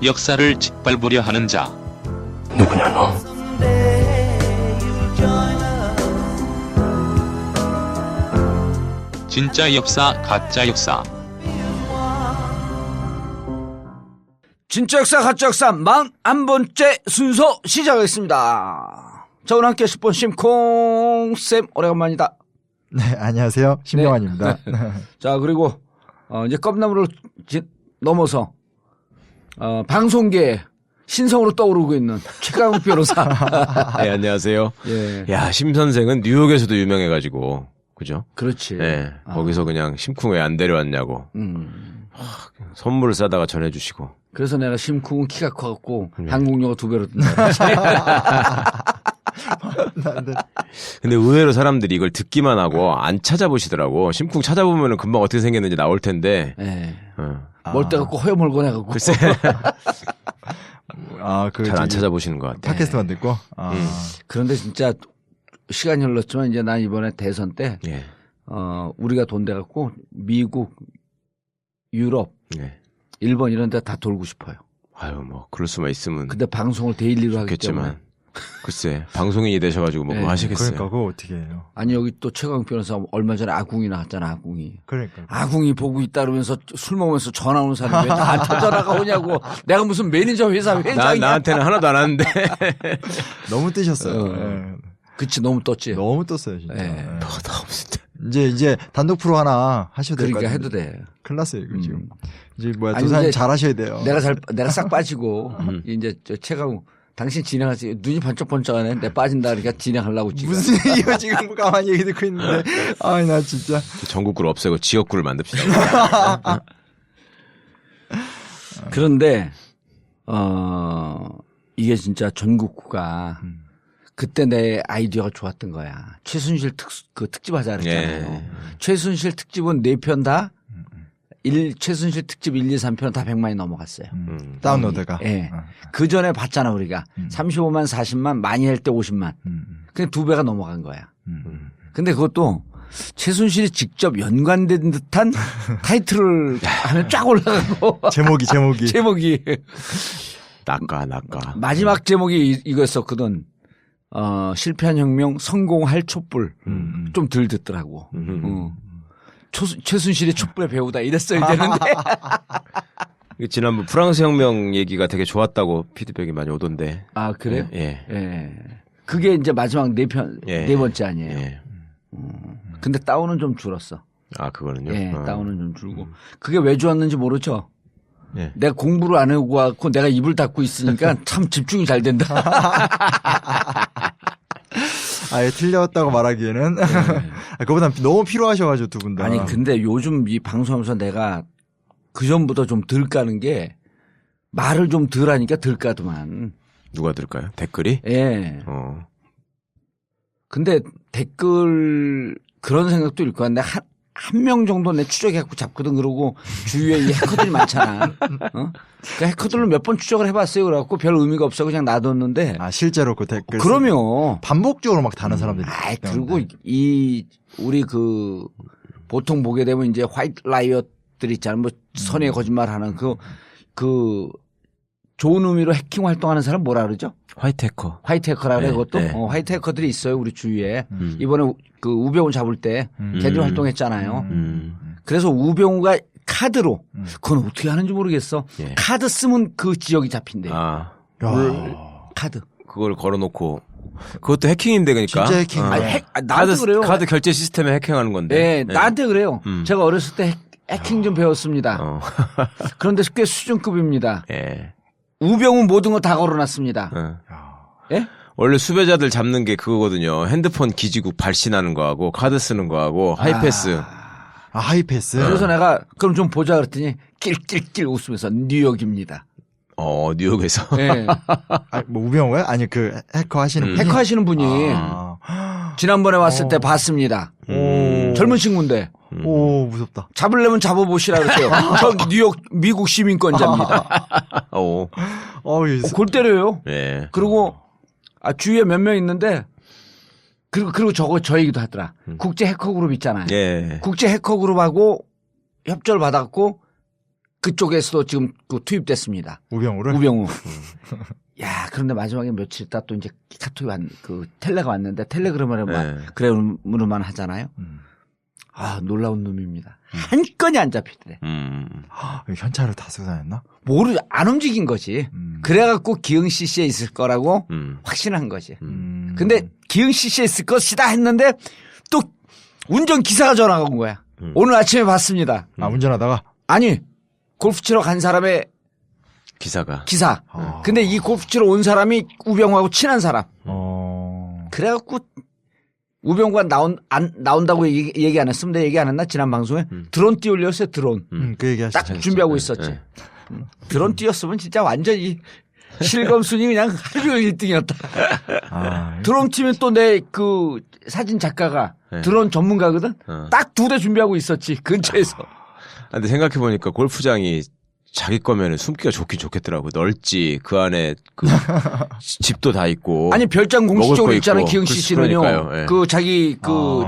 역사를 짓밟으려 하는 자. 누구냐 너? 진짜 역사, 가짜 역사. 진짜 역사 가짜 역사 41번째 순서 시작하겠습니다. 자, 오늘 함께 10번 심콩쌤 오래간만이다. 네, 안녕하세요. 신명환입니다. 자, 그리고 이제 껌나무를 넘어서 방송계에 신성으로 떠오르고 있는 최강욱 변호사. 네, 안녕하세요. 예. 야, 심 선생은 뉴욕에서도 유명해가지고, 그죠? 그렇지. 네, 거기서 그냥 심쿵 왜 안 데려왔냐고. 선물을 싸다가 전해주시고. 그래서 내가 심쿵은 키가 커갖고 항공료가 2배로 든다. 근데 의외로 사람들이 이걸 듣기만 하고 안 찾아보시더라고. 심쿵 찾아보면 금방 어떻게 생겼는지 나올 텐데. 네. 멀대 갖고 허여멀건 해갖고. 글쎄. 잘 안 찾아보시는 것 같아요. 팟캐스트만 듣고. 그런데 진짜 시간이 흘렀지만 이제 난 이번에 대선 때 예. 우리가 돈 대갖고 미국, 유럽, 네. 일본 이런 데 다 돌고 싶어요. 아유, 뭐, 그럴 수만 있으면. 근데 방송을 데일리로 하기 때문에. 좋겠지만. 글쎄, 방송인이 되셔가지고 뭐 네. 그거 하시겠어요. 그러니까 그거 어떻게 해요? 아니, 여기 또 최강 변호사 얼마 전에 아궁이 나왔잖아, 아궁이. 그러니까. 아궁이 보고 있다 그러면서 술 먹으면서 전화 오는 사람이 왜 나한테 전화가 오냐고. 내가 무슨 매니저 회사 회장이야. 나한테는 하나도 안 하는데. 너무 뜨셨어요. 네. 그치, 너무 떴지. 너무 떴어요, 진짜. 네. 네. 너무 진짜. 이제 단독 프로 하나 하셔도 될 것 그러니까 같아요. 해도 돼. 큰일 났어요, 이거 지금. 이제 뭐야, 아니, 도사님 근데 잘 하셔야 돼요. 내가 싹 빠지고, 이제 최강 당신 진행하지. 눈이 번쩍번쩍하네. 내 빠진다 그러니까 진행하려고 지금. 무슨 얘기야, 지금 가만히 얘기 듣고 있는데. 아이, 나 진짜. 전국구를 없애고 지역구를 만듭시다. 그런데 이게 진짜 전국구가 그때 내 아이디어가 좋았던 거야. 최순실 특집 하자 그랬잖아요. 예. 최순실 특집은 4편 다 최순실 특집 1, 2, 3편은 다 100만이 넘어갔어요. 다운로드가. 예. 그 전에 봤잖아 우리가. 35만, 40만, 많이 할 때 50만. 그냥 2배가 넘어간 거야. 근데 그것도 최순실이 직접 연관된 듯한 타이틀을 하면 쫙 올라가고. 제목이. 낚아. 마지막 제목이 이거였었거든. 실패한 혁명 성공할 촛불. 좀 덜 듣더라고. 최순실이 촛불의 배우다 이랬어야 되는데. 지난번 프랑스 혁명 얘기가 되게 좋았다고 피드백이 많이 오던데. 아, 그래요? 예. 예. 그게 이제 마지막 4편, 예. 4번째 아니에요. 예. 근데 다운은 좀 줄었어. 아, 그거는요? 예, 다운은 좀 줄고. 그게 왜 줄었는지 모르죠? 예. 내가 공부를 안 하고 왔고 내가 입을 닫고 있으니까 참 집중이 잘 된다. 아예 틀렸다고 말하기에는. 그거보다 너무 필요하셔가지고 두 분 다. 아니, 근데 요즘 이 방송하면서 내가 그전보다 좀 덜 까는 게 말을 좀 덜 하니까 덜 까더만. 누가 들을까요? 댓글이? 예. 근데 댓글 그런 생각도 일 거야. 근데 한 명 정도 내 추적해갖고 잡거든. 그러고 주위에 이 해커들이 많잖아. 그 해커들로 몇 번 추적을 해봤어요. 그래갖고 별 의미가 없어 그냥 놔뒀는데. 실제로 그 댓글. 그러면. 반복적으로 막 다는 사람들이. 그리고 우리 보통 보게 되면 이제 화이트 라이엇들 있잖아. 뭐 선의 거짓말 하는 그 좋은 의미로 해킹 활동하는 사람 뭐라 그러죠? 화이트 해커. 화이트 해커라 그래, 네, 그것도? 네. 화이트 해커들이 있어요, 우리 주위에. 이번에 그 우병우 잡을 때 걔들이 활동했잖아요. 그래서 우병우가 카드로, 그건 어떻게 하는지 모르겠어. 예. 카드 쓰면 그 지역이 잡힌대요. 아. 카드. 그걸 걸어놓고. 그것도 해킹인데, 그러니까. 진짜 해킹. 나한테 그래요. 카드 결제 시스템에 해킹하는 건데. 네, 나한테 그래요. 제가 어렸을 때 해킹 좀 배웠습니다. 그런데 꽤 수준급입니다. 예. 우병우 모든 거 다 걸어놨습니다. 예? 원래 수배자들 잡는 게 그거거든요. 핸드폰 기지국 발신하는 거하고 카드 쓰는 거하고 하이패스. 하이패스. 그래서 내가 그럼 좀 보자 그랬더니 낄낄낄 웃으면서 뉴욕입니다. 뉴욕에서. 네. 뭐 우병우요? 아니 그 해커 하시는 분. 해커 하시는 분이 지난번에 왔을 때 봤습니다. 젊은 친구인데. 오, 무섭다. 잡으려면 잡아보시라 그랬어요. 전 뉴욕 미국 시민권자입니다. 예. 골 때려요. 예. 그리고 주위에 몇 명 있는데 그리고 저 얘기도 하더라. 국제 해커 그룹 있잖아요. 예. 국제 해커 그룹하고 협조를 받았고 그쪽에서도 지금 투입됐습니다. 우병우를? 우병우. 야, 그런데 마지막에 며칠 있다 또 이제 카톡이 텔레가 왔는데 텔레그램으로만 하잖아요. 아, 놀라운 놈입니다. 한 건이 안 잡히더래. 현찰을 다 쓰고 다녔나? 안 움직인 거지. 그래갖고 기흥 CC에 있을 거라고 확신한 거지. 근데 기흥 CC에 있을 것이다 했는데 또 운전기사가 전화가 온 거야. 오늘 아침에 봤습니다. 운전하다가? 아니, 골프 치러 간 사람의 기사. 근데 이 골프 치러 온 사람이 우병우하고 친한 사람. 그래갖고 우병우가 나온다고 얘기 안 했으면 내가 얘기 안 했나? 지난 방송에? 드론 띄우려서 드론. 그 얘기 딱 하셨죠. 준비하고 있었지. 드론 띄웠으면 진짜 완전히 실검순위 그냥 하루 종일 1등이었다. 드론 팀은 또 내 그 사진 작가가 드론 전문가거든? 딱 2대 준비하고 있었지. 근처에서. 근데 생각해보니까 골프장이 자기 거면은 숨기가 좋긴 좋겠더라고. 넓지. 그 안에 그 집도 다 있고. 아니 별장 공식적으로 있잖아요. 기흥 그러니까요. CC는요. 예. 그 자기 그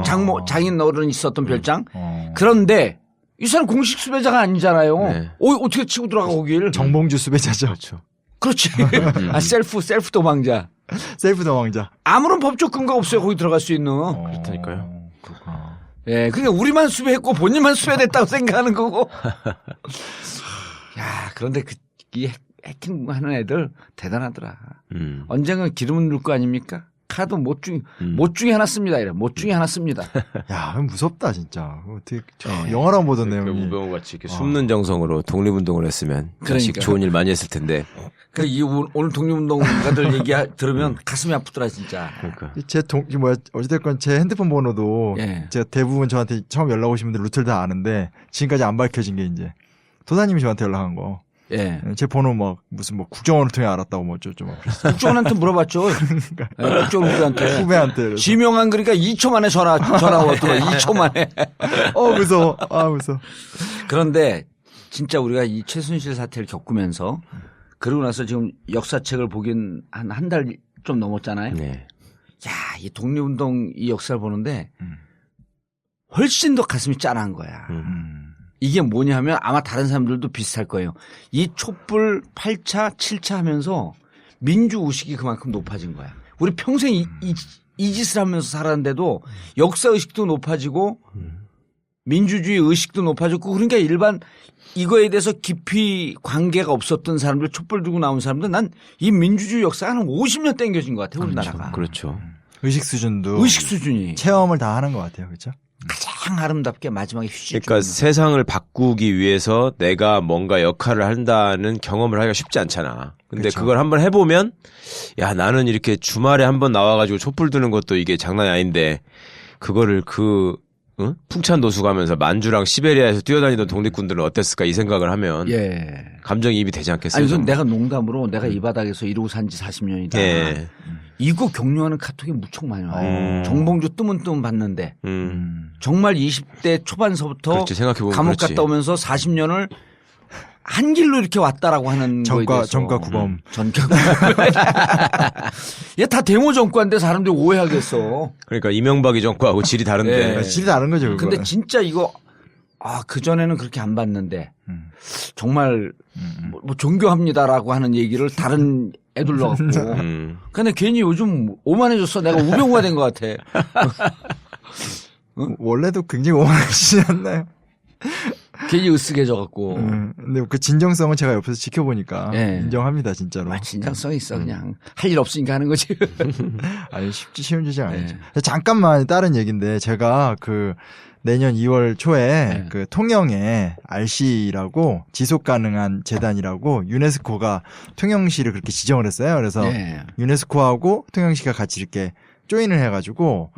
장인 어른 있었던 별장. 그런데 이 사람 공식 수배자가 아니잖아요. 네. 어떻게 치고 들어가 거길? 정봉주 수배자죠. 그렇죠. 그렇지. 셀프 도망자. 셀프 도망자. 아무런 법적 근거가 없어요. 거기 들어갈 수 있는. 그렇다니까요. 그렇구나. 예, 그러니까 우리만 수배했고 본인만 수배됐다고 생각하는 거고. 야, 그런데 이 해킹하는 애들 대단하더라. 언젠간 기름은 넣을 거 아닙니까? 카드 못 중에 하나 씁니다. 이래. 못 중에 하나 씁니다. 야, 무섭다 진짜. 어떻게 영화랑 보던 그러니까 내용이. 우병우 같이 이렇게 숨는 정성으로 독립운동을 했으면 그러니까. 좋은 일 많이 했을 텐데. 오늘 독립운동가들 얘기 들으면 가슴이 아프더라 진짜. 그러니까. 어찌됐건 제 핸드폰 번호도 예. 제가 대부분 저한테 처음 연락 오신 분들 루트를 다 아는데 지금까지 안 밝혀진 게 이제 도사님이 저한테 연락한 거. 예. 제 번호 무슨 국정원을 통해 알았다고 어쩌고 막. 국정원한테 물어봤죠. 예, 국정원 후배한테. 후배한테. 지명한 그러니까 2초 만에 전화 왔더라. 2초 만에. 무서워. 무서워. 그런데 진짜 우리가 이 최순실 사태를 겪으면서 그러고 나서 지금 역사책을 보긴 한 달 좀 넘었잖아요. 네. 야, 이 독립운동 이 역사를 보는데 훨씬 더 가슴이 짠한 거야. 이게 뭐냐면 아마 다른 사람들도 비슷할 거예요. 이 촛불 8차, 7차 하면서 민주의식이 그만큼 높아진 거야. 우리 평생 이 짓을 하면서 살았는데도 역사의식도 높아지고 민주주의 의식도 높아졌고 그러니까 일반 이거에 대해서 깊이 관계가 없었던 사람들 촛불 들고 나온 사람들 난 이 민주주의 역사가 한 50년 땡겨진 것 같아요. 우리나라가. 그렇죠. 의식 수준도. 의식 수준이. 체험을 다 하는 것 같아요. 그렇죠? 가장 아름답게 마지막에 휴식. 그러니까 세상을 바꾸기 위해서 내가 뭔가 역할을 한다는 경험을 하기가 쉽지 않잖아. 근데 그쵸. 그걸 한번 해보면 야 나는 이렇게 주말에 한번 나와가지고 촛불 드는 것도 이게 장난이 아닌데 그거를 풍찬 도수 가면서 만주랑 시베리아에서 뛰어다니던 독립군들은 어땠을까 이 생각을 하면 감정이입이 되지 않겠어요? 아니, 우선 내가 농담으로 내가 이 바닥에서 이러고 산 지 40년이다. 예. 이거 격려하는 카톡이 무척 많이 와요. 정봉주 뜨문뜨문 봤는데 정말 20대 초반서부터 그렇지, 생각해보면 감옥 그렇지. 갔다 오면서 40년을 한 길로 이렇게 왔다라고 하는 거에 대해서. 전과 구범. 전과 구범. 얘 다 데모 정과인데 사람들이 오해하겠어. 그러니까 이명박이 정과하고 질이 다른데. 예. 질이 다른 거죠. 그거는. 근데 진짜 이거 그전에는 그렇게 안 봤는데 정말 뭐 종교합니다라고 하는 얘기를 다른 애들로 갖고. 근데 괜히 요즘 오만해졌어. 내가 우병우가 된 것 같아. 원래도 굉장히 오만하시지 않나요? 괜히 으쓱해져 갖고. 근데 그 진정성은 제가 옆에서 지켜보니까 예. 인정합니다, 진짜로. 진정성 있어. 그냥 할 일 없으니까 하는 거지. 아니, 쉬운 주제가 아니죠. 잠깐만 다른 얘기인데 제가 내년 2월 초에 그 통영에 RC라고 지속 가능한 재단이라고 유네스코가 통영시를 그렇게 지정을 했어요. 그래서 유네스코하고 통영시가 같이 이렇게 조인을 해가지고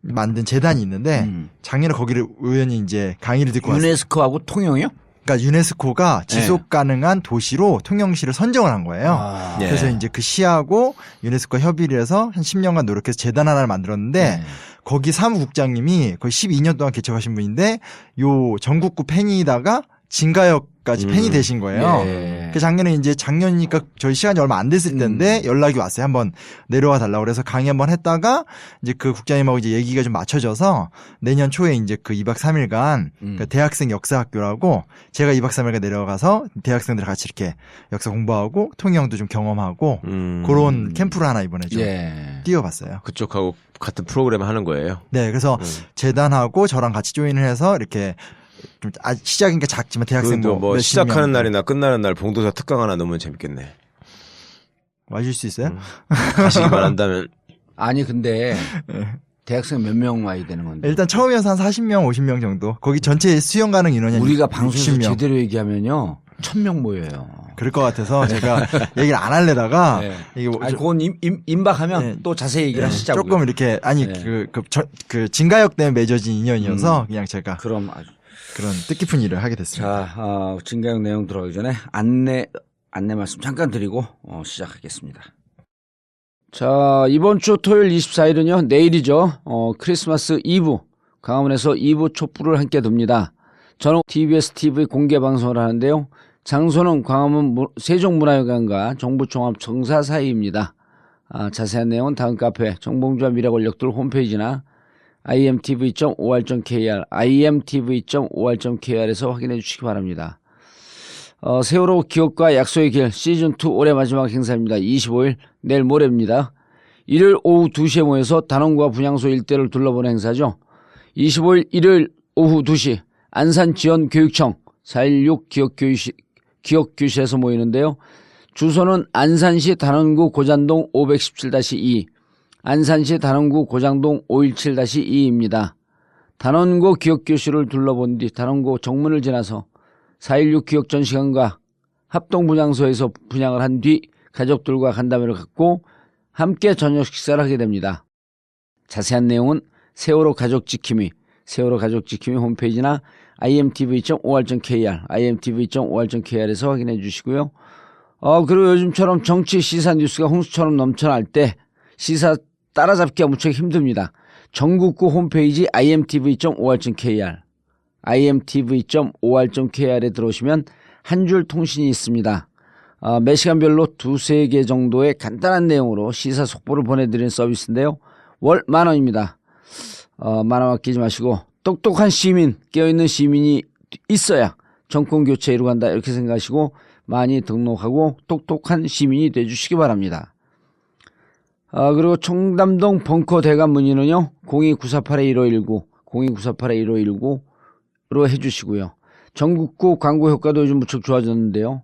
만든 재단이 있는데 작년에 거기를 우연히 이제 강의를 듣고 왔어요. 유네스코하고 통영이요? 그러니까 유네스코가 지속 가능한 도시로 통영시를 선정을 한 거예요. 그래서 이제 그 시하고 유네스코 협의를 해서 한 10년간 노력해서 재단 하나를 만들었는데 거기 사무국장님이 거의 12년 동안 개척하신 분인데 요 전국구 팬이다가 진가역 정도까지 팬이 되신 거예요. 예. 그 작년이니까 저희 시간이 얼마 안 됐을 때인데 연락이 왔어요. 한번 내려와 달라고 그래서 강의 한번 했다가 이제 그 국장님하고 이제 얘기가 좀 맞춰져서 내년 초에 이제 그 2박 3일간 그 대학생 역사학교라고 제가 2박 3일간 내려가서 대학생들 같이 이렇게 역사 공부하고 통영도 좀 경험하고 그런 캠프를 하나 이번에 좀 띄워봤어요. 그쪽하고 같은 프로그램 하는 거예요. 네, 그래서 재단하고 저랑 같이 조인을 해서 이렇게 좀 시작이니까 작지만 대학생 뭐 시작하는 날이나 끝나는 날 봉도사 특강 하나 넣으면 재밌겠네. 와줄 수 있어요? 가시기만 한다면. 아니 근데 대학생 몇 명 와야 되는 건데? 일단 처음이어서 한 40명, 50명 정도. 거기 전체 수용 가능 인원이 우리가 방송에서 60명. 제대로 얘기하면요 1000명 모여요. 그럴 것 같아서 제가 얘기를 안 하려다가 네. 이게 뭐 아니 그건 임박하면 네. 또 자세히 얘기를 하시자고요. 조금 이렇게 아니 네. 그 진가역 때문에 맺어진 인연이어서 그냥 제가 그럼 아주 그런 뜻깊은 일을 하게 됐습니다. 자 진가역 내용 들어가기 전에 안내 말씀 잠깐 드리고 시작하겠습니다. 자 이번 주 토요일 24일은요 내일이죠. 크리스마스 이브 광화문에서 이브 촛불을 함께 둡니다. 저는 TBS TV 공개 방송을 하는데요. 장소는 광화문 세종문화회관과 정부종합청사 사이입니다. 자세한 내용은 다음 카페 정봉주와 미래권력들 홈페이지나 imtv.or.kr imtv.or.kr에서 확인해 주시기 바랍니다. 세월호 기억과 약속의 길 시즌2 올해 마지막 행사입니다. 25일 내일 모레입니다. 일요일 오후 2시에 모여서 단원과 분향소 일대를 둘러보는 행사죠. 25일 일요일 오후 2시 안산지원교육청 416 기억교실에서 모이는데요. 주소는 안산시 단원구 고잔동 517-2 안산시 단원구 고장동 517-2입니다. 단원구 기억교실을 둘러본 뒤 단원구 정문을 지나서 4.16 기억전시관과 합동분향소에서 분향을 한 뒤 가족들과 간담회를 갖고 함께 저녁 식사를 하게 됩니다. 자세한 내용은 세월호 가족지킴이 홈페이지나 imtv.or.kr에서 확인해 주시고요. 그리고 요즘처럼 정치 시사 뉴스가 홍수처럼 넘쳐날 때 시사 따라잡기가 무척 힘듭니다. 전국구 홈페이지 imtv.or.kr에 들어오시면 한 줄 통신이 있습니다. 매 시간별로 2-3개 정도의 간단한 내용으로 시사 속보를 보내드리는 서비스인데요. 월 10,000원입니다. 10,000원 아끼지 마시고 똑똑한 시민, 깨어있는 시민이 있어야 정권교체 이루간다 이렇게 생각하시고 많이 등록하고 똑똑한 시민이 돼주시기 바랍니다. 그리고 청담동 벙커 대관 문의는요 02948-1519 02948-1519로 해주시고요. 전국구 광고 효과도 요즘 무척 좋아졌는데요.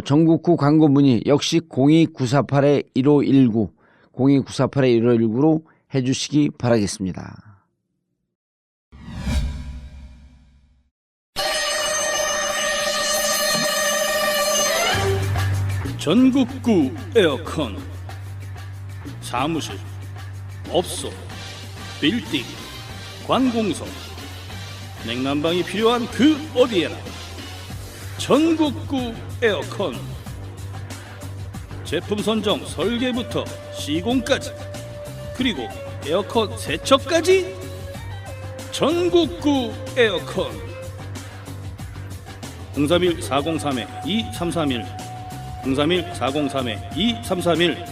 전국구 광고 문의 역시 02948-1519 02948-1519로 해주시기 바라겠습니다. 전국구 에어컨 사무실, 업소, 빌딩, 관공서 냉난방이 필요한 그 어디에나 전국구 에어컨 제품 선정 설계부터 시공까지 그리고 에어컨 세척까지 전국구 에어컨 031-403-2331 031-403-2331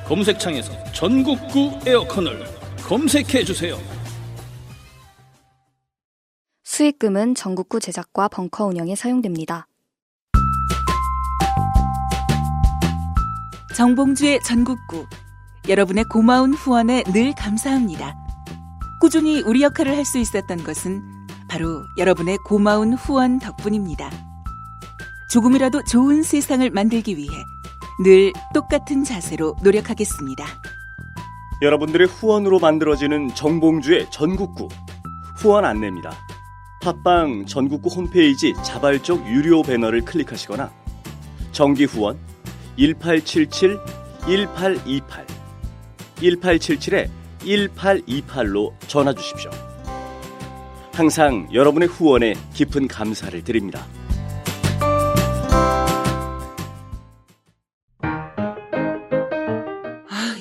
검색창에서 전국구 에어컨을 검색해주세요. 수익금은 전국구 제작과 벙커 운영에 사용됩니다. 정봉주의 전국구, 여러분의 고마운 후원에 늘 감사합니다. 꾸준히 우리 역할을 할 수 있었던 것은 바로 여러분의 고마운 후원 덕분입니다. 조금이라도 좋은 세상을 만들기 위해 늘 똑같은 자세로 노력하겠습니다. 여러분들의 후원으로 만들어지는 정봉주의 전국구 후원 안내입니다. 팟빵 전국구 홈페이지 자발적 유료 배너를 클릭하시거나 정기 후원 1877-1828 1877-1828로 전화 주십시오. 항상 여러분의 후원에 깊은 감사를 드립니다.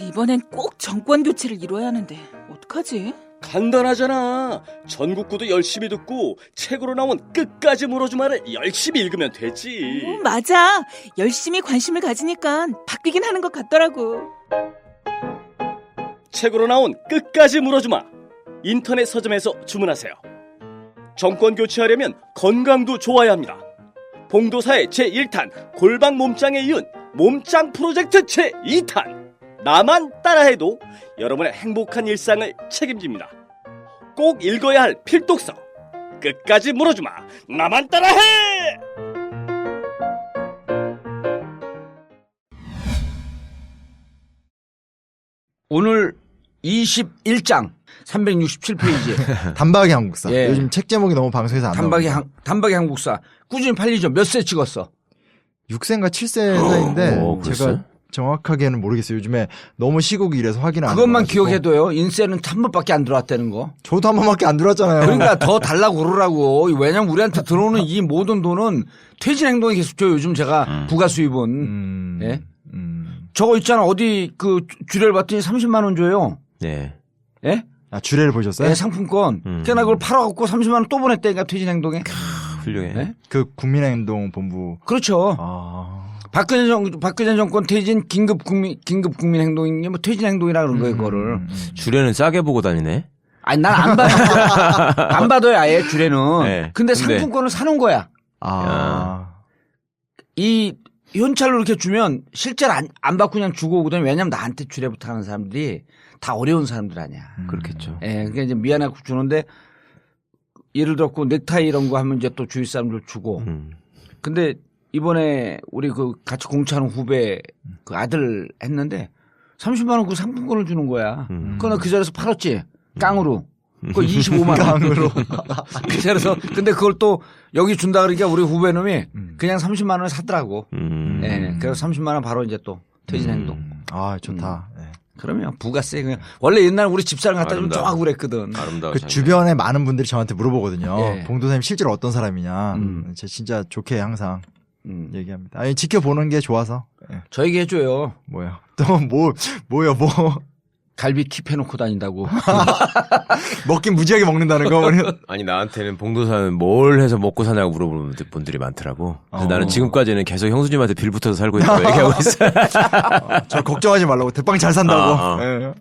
이번엔 꼭 정권 교체를 이뤄야 하는데 어떡하지? 간단하잖아. 전국구도 열심히 듣고 책으로 나온 끝까지 물어주마를 열심히 읽으면 되지. 맞아. 열심히 관심을 가지니까 바뀌긴 하는 것 같더라고. 책으로 나온 끝까지 물어주마. 인터넷 서점에서 주문하세요. 정권 교체하려면 건강도 좋아야 합니다. 봉도사의 제1탄 골방 몸짱에 이은 몸짱 프로젝트 제2탄. 나만 따라해도 여러분의 행복한 일상을 책임집니다. 꼭 읽어야 할 필독서. 끝까지 물어주마. 나만 따라해! 오늘 21장 367페이지 단박이 한국사. 예. 요즘 책 제목이 너무 방송에서 안 나와요. 단박이 한국사 꾸준히 팔리죠. 몇 세 찍었어? 6세인가 7세 사이인데 벌써? 제가 정확하게는 모르겠어요. 요즘에 너무 시국이 이래서 확인 안 그것만 해가지고. 기억해둬요. 인세는 한 번밖에 안 들어왔다는 거. 저도 한 번밖에 안 들어왔잖아요. 그러니까 더 달라고 그러라고. 왜냐면 우리한테 들어오는 이 모든 돈은 퇴진 행동에 계속 줘요. 요즘 제가 부가 수입은. 예? 저거 있잖아. 어디 그 주례를 봤더니 30만 원 줘요. 네. 예? 아, 주례를 보셨어요? 예, 상품권. 그러니까 그걸 팔아갖고 30만 원 또 보냈다니까 퇴진 행동에. 훌륭해. 네? 그 국민행동 본부. 그렇죠. 아. 박근혜 정권 퇴진 긴급 국민 행동이 뭐 퇴진 행동이라 그런 거예요, 그거를. 주례는 싸게 보고 다니네. 아니, 난 안 받아. 안 받아요, 아예 주례는. 네. 근데 상품권을 사는 거야. 아. 이 현찰로 이렇게 주면 실제로 안 받고 그냥 주고 오거든. 왜냐면 나한테 주례 부탁하는 사람들이 다 어려운 사람들 아니야. 그렇겠죠. 예, 그러니까 이제 미안하고 주는데 예를 들었고 넥타이 이런 거 하면 이제 또 주위 사람들 주고. 근데 이번에 우리 그 같이 공차하는 후배 그 아들 했는데 30만 원 그 상품권을 주는 거야. 그거 나 그 자리에서 팔았지. 깡으로. 그거 25만 원. 깡으로. 그 자리에서 근데 그걸 또 여기 준다 그러니까 우리 후배놈이 그냥 30만 원을 샀더라고. 예. 그래서 30만 원 바로 이제 또 퇴진 행동. 아, 좋다. 네. 그러면 부가세 그냥 원래 옛날 우리 집사람 갖다 주면 아름다워. 좋아하고 그랬거든. 아름다워. 그 주변에 많은 분들이 저한테 물어보거든요. 예. 봉도사님 실제로 어떤 사람이냐. 제가 진짜 좋게 항상 얘기합니다. 아니, 지켜보는 게 좋아서. 예. 저에게 해줘요. 뭐요? 또 뭐요? 갈비 킵 해놓고 다닌다고. 먹긴 무지하게 먹는다는 거. 아니 나한테는 봉도사는 뭘 해서 먹고 사냐고 물어보는 분들이 많더라고. 그래서 나는 지금까지는 계속 형수님한테 빌붙어서 살고 있다고 얘기하고 있어요. 저 걱정하지 말라고. 대빵 잘 산다고. 아. 예.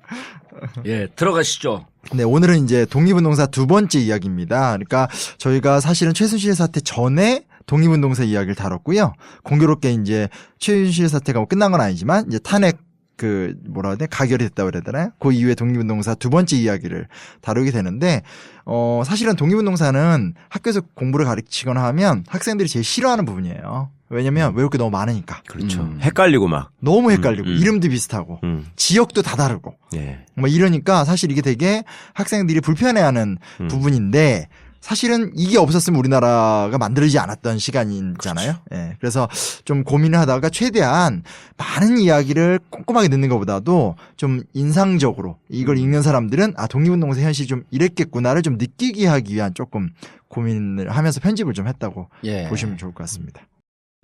예, 들어가시죠. 네, 오늘은 이제 독립운동사 두 번째 이야기입니다. 그러니까 저희가 사실은 최순실 사태 전에 독립운동사 이야기를 다뤘고요. 공교롭게 이제 최순실 사태가 뭐 끝난 건 아니지만 이제 탄핵 그 뭐라 해야 돼? 가결이 됐다고 그래야 되나요? 그 이후에 독립운동사 두 번째 이야기를 다루게 되는데 사실은 독립운동사는 학교에서 공부를 가르치거나 하면 학생들이 제일 싫어하는 부분이에요. 왜냐면 외울 게 너무 많으니까. 그렇죠. 헷갈리고 막. 너무 헷갈리고 이름도 비슷하고 지역도 다 다르고 예. 뭐 이러니까 사실 이게 되게 학생들이 불편해하는 부분인데 사실은 이게 없었으면 우리나라가 만들어지지 않았던 시간이잖아요. 그렇죠. 예. 그래서 좀 고민을 하다가 최대한 많은 이야기를 꼼꼼하게 듣는 것보다도 좀 인상적으로 이걸 읽는 사람들은 아, 독립운동사 현실이 좀 이랬겠구나를 좀 느끼게 하기 위한 조금 고민을 하면서 편집을 좀 했다고 예. 보시면 좋을 것 같습니다.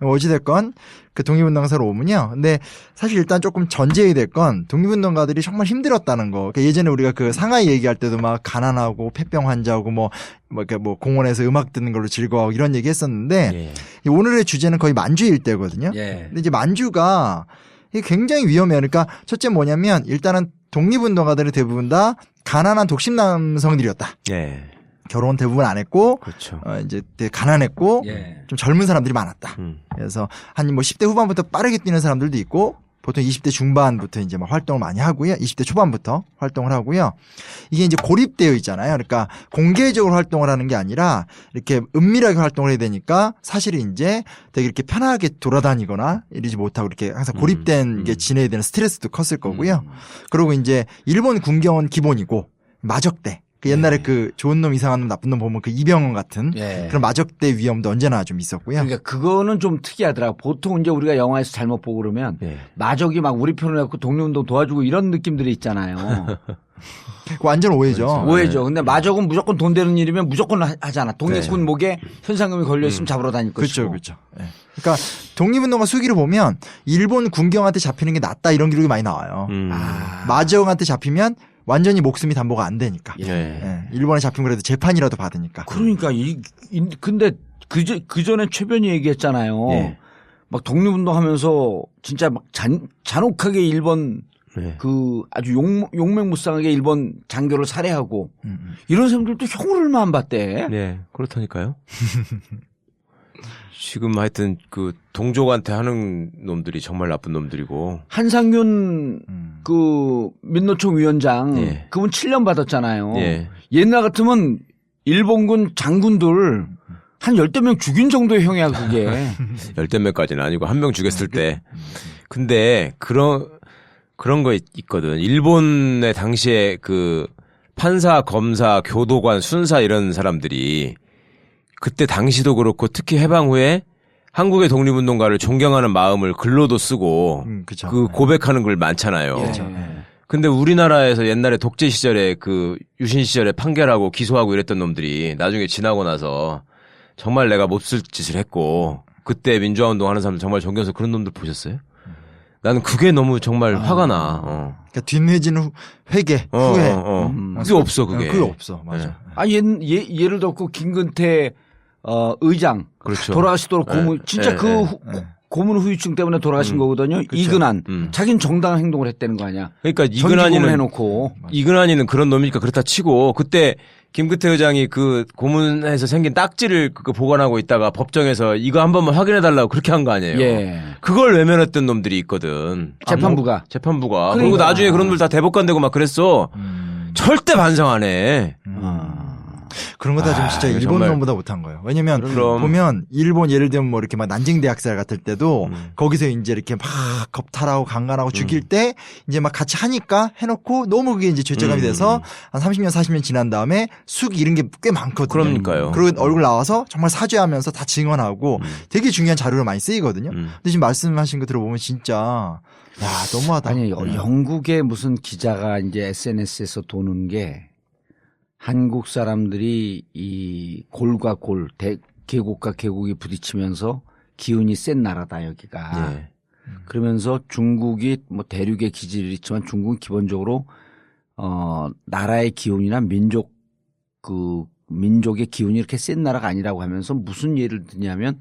어찌됐건 그 독립운동사로 오면요. 근데 사실 일단 조금 전제해야 될 건 독립운동가들이 정말 힘들었다는 거. 그러니까 예전에 우리가 그 상하이 얘기할 때도 막 가난하고 폐병 환자하고 뭐 공원에서 음악 듣는 걸로 즐거워하고 이런 얘기 했었는데 예. 오늘의 주제는 거의 만주 일대거든요. 예. 근데 이제 만주가 이게 굉장히 위험해요. 그러니까 첫째 뭐냐면 일단은 독립운동가들이 대부분 다 가난한 독신 남성들이었다. 예. 결혼 대부분 안 했고, 그렇죠. 이제 되게 가난했고, 예. 좀 젊은 사람들이 많았다. 그래서 한 뭐 10대 후반부터 빠르게 뛰는 사람들도 있고, 보통 20대 중반부터 이제 막 활동을 많이 하고요. 20대 초반부터 활동을 하고요. 이게 이제 고립되어 있잖아요. 그러니까 공개적으로 활동을 하는 게 아니라 이렇게 은밀하게 활동을 해야 되니까 사실 이제 되게 이렇게 편하게 돌아다니거나 이러지 못하고 이렇게 항상 고립된 게 지내야 되는 스트레스도 컸을 거고요. 그리고 이제 일본 군경은 기본이고, 마적대. 그 옛날에 그 좋은 놈, 이상한 놈, 나쁜 놈 보면 그 이병헌 같은 예. 그런 마적대 위험도 언제나 좀 있었고요. 그러니까 그거는 좀 특이하더라. 보통 이제 우리가 영화에서 잘못 보고 그러면 예. 마적이 막 우리 편을 갖고 독립운동 도와주고 이런 느낌들이 있잖아요. 그거 완전 오해죠. 오해죠. 근데 마적은 무조건 돈 되는 일이면 무조건 하잖아. 독립군 네. 목에 현상금이 걸려 있으면 잡으러 다닐 것이고. 그렇죠. 예. 그러니까 독립운동가 수기를 보면 일본 군경한테 잡히는 게 낫다 이런 기록이 많이 나와요. 아. 마적한테 잡히면 완전히 목숨이 담보가 안 되니까. 예. 예, 일본에 잡히면 그래도 재판이라도 받으니까. 그러니까 근데 그 전에 최변이 얘기했잖아요. 예. 막 독립운동하면서 진짜 막 잔혹하게 일본 예. 그 아주 용맹무쌍하게 일본 장교를 살해하고 이런 사람들도 형을 얼마 안 받대. 네, 그렇다니까요. 지금 하여튼 그 동족한테 하는 놈들이 정말 나쁜 놈들이고. 한상균 그 민노총 위원장 예. 그분 7년 받았잖아요. 예. 옛날 같으면 일본군 장군들 한 10대 명 죽인 정도의 형이야 그게. 열댓 명까지는 아니고 한 명 죽였을 때. 근데 그런 거 있거든. 일본의 당시에 그 판사, 검사, 교도관, 순사 이런 사람들이 그때 당시도 그렇고 특히 해방 후에 한국의 독립운동가를 존경하는 마음을 글로도 쓰고 그쵸. 그 고백하는 글 많잖아요. 예. 근데 우리나라에서 옛날에 독재 시절에 그 유신 시절에 판결하고 기소하고 이랬던 놈들이 나중에 지나고 나서 정말 내가 몹쓸 짓을 했고 그때 민주화 운동 하는 사람들 정말 존경해서 그런 놈들 보셨어요? 나는 그게 너무 정말 화가 나. 그러니까 뒷내지는 회개, 후회. 그게 없어 그게. 그게 없어. 맞아. 예를 들어 그 김근태 의장 그렇죠. 돌아가시도록 고문 진짜 네, 그 네. 고문 후유증 때문에 돌아가신 거거든요. 그렇죠. 이근한 자기는 정당한 행동을 했다는 거 아니야. 그러니까 전기고문 해놓고 이근환이는 그런 놈이니까 그렇다 치고 그때 김근태 의장이 그 고문에서 생긴 딱지를 그거 보관하고 있다가 법정에서 이거 한 번만 확인해 달라고 그렇게 한 거 아니에요. 예. 그걸 외면했던 놈들이 있거든. 재판부가. 재판부가. 그러니까. 그리고 나중에 그런 놈들 다 대법관 되고 막 그랬어. 절대 반성 안 해. 그런 거 다 좀 진짜 이거 일본 정말- 놈보다 못한 거예요. 왜냐면 그럼. 보면 일본 예를 들면 뭐 이렇게 막 난징 대학살 같을 때도 거기서 이제 이렇게 막 겁탈하고 강간하고 죽일 때 이제 막 같이 하니까 해놓고 너무 그게 이제 죄책감이 돼서 한 30년 40년 지난 다음에 숙 잃은 게 꽤 많거든요. 그러니까요. 그리고 얼굴 나와서 정말 사죄하면서 다 증언하고 되게 중요한 자료로 많이 쓰이거든요. 근데 지금 말씀하신 거 들어보면 진짜 야 너무하다. 아니 영국의 무슨 기자가 이제 SNS에서 도는 게 한국 사람들이 이 골과 골, 계곡과 계곡이 부딪히면서 기운이 센 나라다 여기가. 예. 그러면서 중국이 뭐 대륙의 기질이 있지만 중국은 기본적으로 나라의 기운이나 민족의 기운이 이렇게 센 나라가 아니라고 하면서 무슨 예를 드냐면